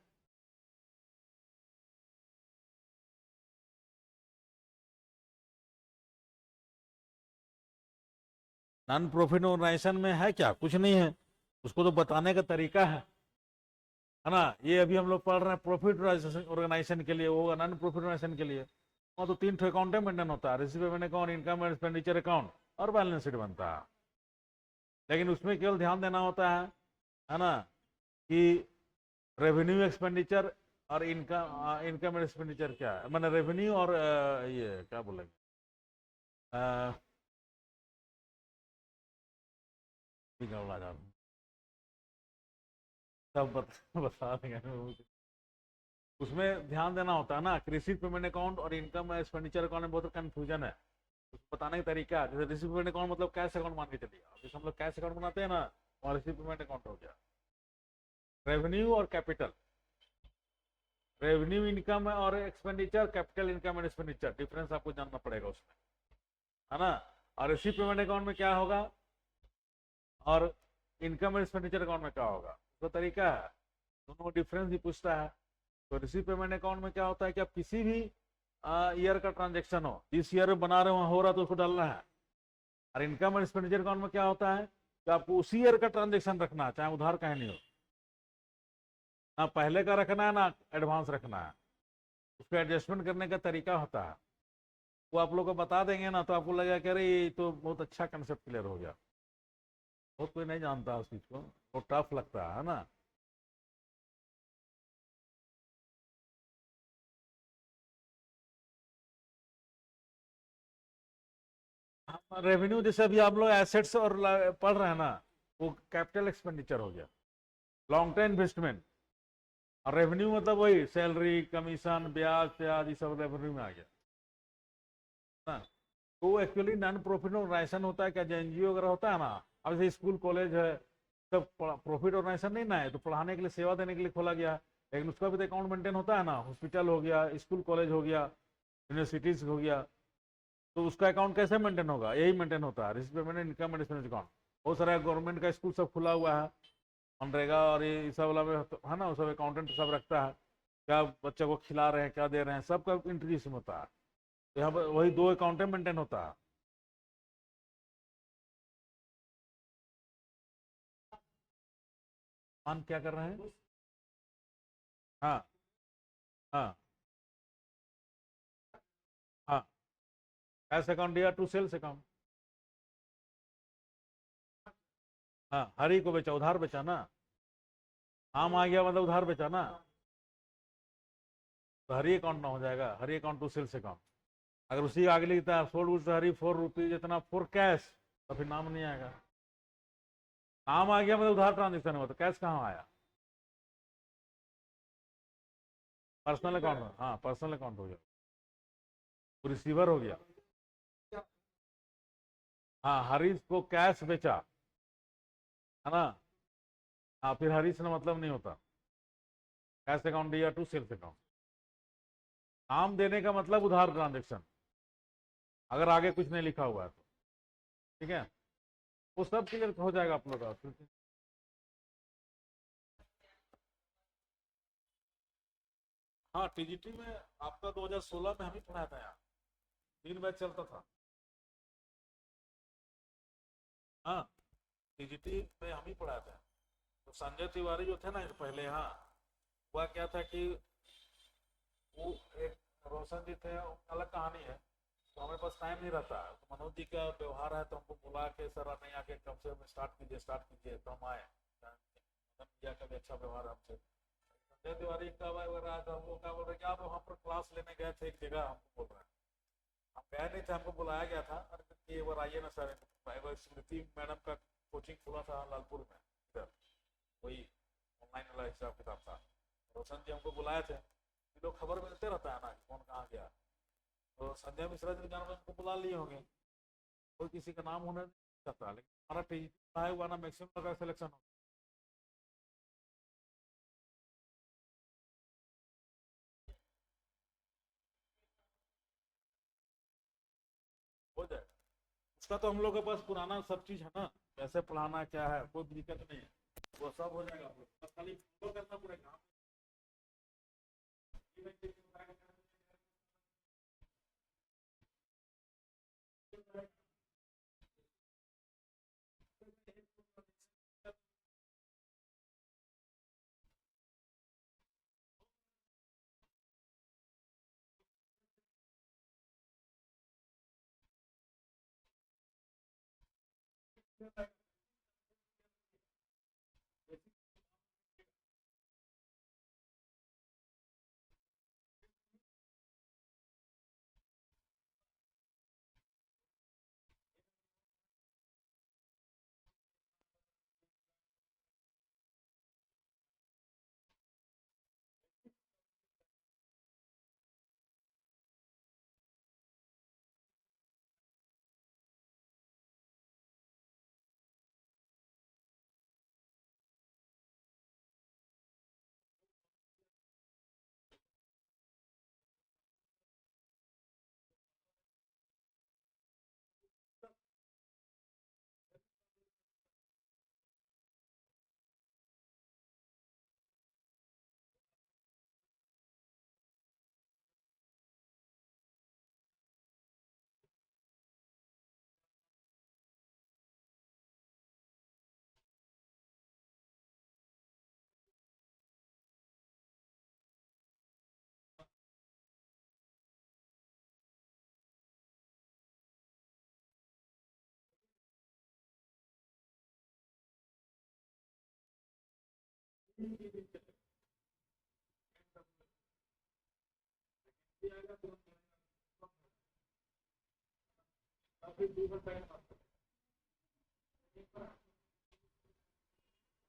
नॉन प्रॉफिट ऑर्गेनाइजेशन में है क्या? कुछ नहीं है, उसको तो बताने का तरीका है ना। ये अभी हम लोग पढ़ रहे हैं प्रॉफिट ऑर्गेनाइजेशन के लिए, वो नॉन प्रॉफिट ऑर्गेनाइजेशन के लिए। वहाँ तो 3 ठो अकाउंट मेंटेन होता है, receive payment account, income and expenditure account, और बैलेंस शीट बनता है। लेकिन उसमें केवल ध्यान देना होता है ना, कि रेवेन्यू एक्सपेंडिचर और इनकम, इनकम एंड एक्सपेंडिचर क्या है, मैंने रेवेन्यू और ये क्या बोलेंगे, अ, निकलना जा रहा हूँ। सब बता देंगे। उसमें ध्यान देना होता है ना, कृषि पेमेंट अकाउंट और इनकम एक्सपेंडिचर अकाउंट में बहुत कंफ्यूजन है। उसको बताने का तरीका, जैसे रिसीव पेमेंट अकाउंट मतलब कैश अकाउंट मान के चलिए, जैसे हम लोग कैश अकाउंट बनाते हैं ना, और रिसीव पेमेंट अकाउंट हो गया। रेवेन्यू और कैपिटल, रेवेन्यू इनकम और expenditure, capital income and expenditure, difference आपको जानना पड़ेगा उसमें, है ना। और रिसीव पेमेंट अकाउंट में क्या होगा, और इनकम एंड एक्सपेंडिचर अकाउंट में क्या होगा, उसका तरीका है। दोनों डिफरेंस भी पूछता है। तो रिसीव पेमेंट अकाउंट में क्या होता है कि आप किसी भी ईयर का ट्रांजेक्शन हो, जिस ईयर में बना रहे हो रहा तो उसको डालना है। और इनकम एंड एक्सपेंडिचर अकाउंट में क्या होता है कि आपको उसी ईयर का ट्रांजेक्शन रखना है, चाहे उधार कहीं नहीं हो, ना पहले का रखना है ना एडवांस रखना है। उसको एडजस्टमेंट करने का तरीका होता है, वो आप लोग को बता देंगे ना, तो आपको लगेगा कि अरे ये तो बहुत अच्छा कंसेप्ट क्लियर हो गया। बहुत कोई नहीं जानता उस चीज को, वो टफ लगता है ना। रेवेन्यू जैसे अभी आप लोग एसेट्स और पढ़ रहे हैं ना, वो कैपिटल एक्सपेंडिचर हो गया, लॉन्ग टर्म इन्वेस्टमेंट। और रेवेन्यू मतलब वही सैलरी, कमीशन, ब्याज ब्याज, ये सब रेवेन्यू में आ गया ना। तो एक्चुअली नॉन प्रॉफिट ऑर्गेनाइजेशन होता है क्या, जो NGO वगैरह होता है ना। अब जैसे स्कूल कॉलेज है, सब प्रॉफिट ऑर्गेनाइजेशन नहीं ना है, तो पढ़ाने के लिए, सेवा देने के लिए खोला गया। लेकिन उसका भी तो अकाउंट मेंटेन होता है ना, हॉस्पिटल हो गया, स्कूल कॉलेज हो गया, यूनिवर्सिटीज हो गया। तो उसका अकाउंट कैसे मेंटेन होगा, यही मेंटेन होता है, receive payment income and expense account. बहुत सारा गवर्नमेंट का स्कूल सब खुला हुआ है, मनरेगा और ये सब वाला में, है ना, वो सब अकाउंटेंट सब रखता है, क्या बच्चे को खिला रहे हैं, क्या दे रहे हैं, सबका एंट्री इसमें होता है। तो यहाँ पर वही 2 अकाउंटेंट मेंटेन होता है। मान क्या कर रहे हैं? हाँ, हाँ हाँ, कैश अकाउंट दिया टू सेल्स अकाउंट। हाँ, हरी को बेचा, उधार बेचा ना। आम आ गया मतलब उधार बेचा ना, तो हरी अकाउंट ना हो जाएगा, Hari account to sales account. अगर उसी आगे लिखता है सोल्ड हरी ₹4 इतना फॉर कैश, तो फिर नाम नहीं आएगा। नाम आ गया मतलब उधार ट्रांजेक्शन हुआ, तो कैश कहाँ आया? पर्सनल अकाउंट, हाँ पर्सनल अकाउंट हो गया, रिसीवर हो गया। हाँ, हरीश को कैश बेचा, है ना। हाँ, फिर हरीश ने मतलब नहीं होता, कैश अकाउंट दिया टू सेल्स अकाउंट। नाम देने का मतलब उधार ट्रांजेक्शन, अगर आगे कुछ नहीं लिखा हुआ है तो। ठीक है, वो सब क्लियर हो जाएगा आप लोग का। हाँ, टीजीटी में आपका 2016 में हम ही पढ़ाया था यार, 3 बैच चलता था। हाँ, टीजीटी में हम ही पढ़ाया था। तो संजय तिवारी जो थे ना पहले, यहाँ हुआ क्या था कि वो एक रोशन जी थे, अलग कहानी है। तो हमारे पास टाइम नहीं रहता है, तो मनोज जी का व्यवहार है, तो हमको बुला के सर नहीं आके कम से कम स्टार्ट कीजिए, स्टार्ट कीजिए, तो हम आए। भैया का भी अच्छा व्यवहार है हमसे। संजय तिवारी का वगैरह आज हमको क्या बोल रहे कि आप वहाँ पर क्लास लेने गए थे एक जगह, हमको बोल रहे हैं। हम गए नहीं थे, हमको बुलाया गया था, अरे कि एक बार आइए ना सर, स्मृति मैडम का कोचिंग खुला था लालपुर में इधर, वही ऑनलाइन वाला हिसाब किताब था। रोशन जी हमको बुलाए थे, ये लोग खबर मिलते रहता है ना कि कौन कहाँ गया। तो संजय मिश्रा जी जान हमको बुला लिए होंगे, कोई किसी का नाम होने नहीं चाहता, लेकिन हमारा टीचर आया हुआ ना, मैक्सिमम का सिलेक्शन हो जाए। उसका तो हम लोग के पास पुराना सब चीज है ना, कैसे पढ़ाना क्या है, कोई दिक्कत नहीं है, वो सब हो जाएगा। बस खाली फॉलो करना पड़ेगा।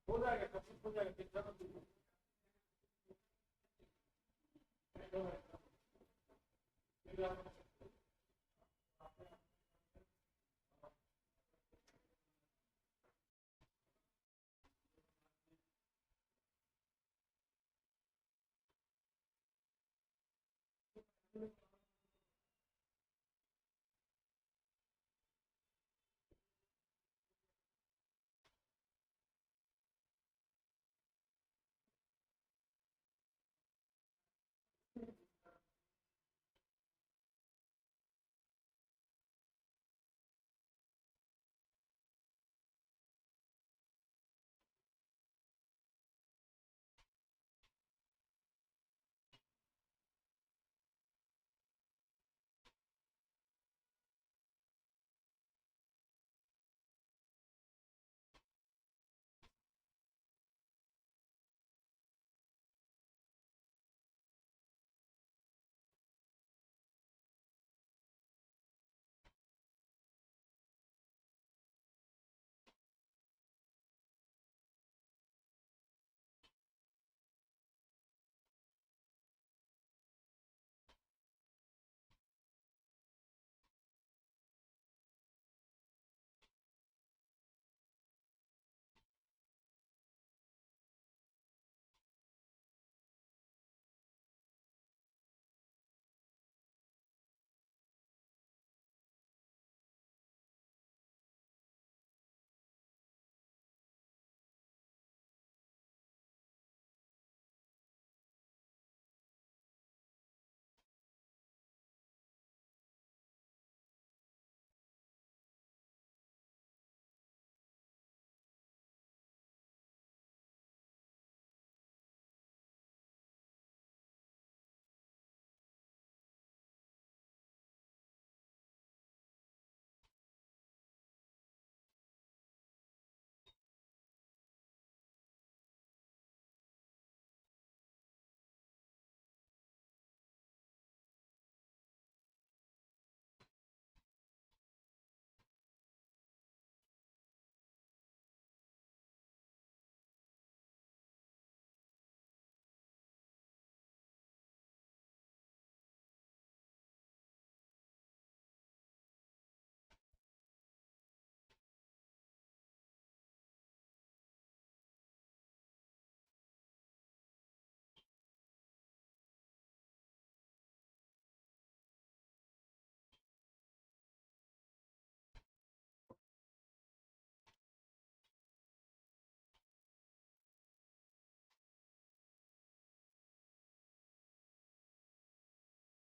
हो जाएगा, सब कुछ हो जाएगा, चिंता मत कीजिए।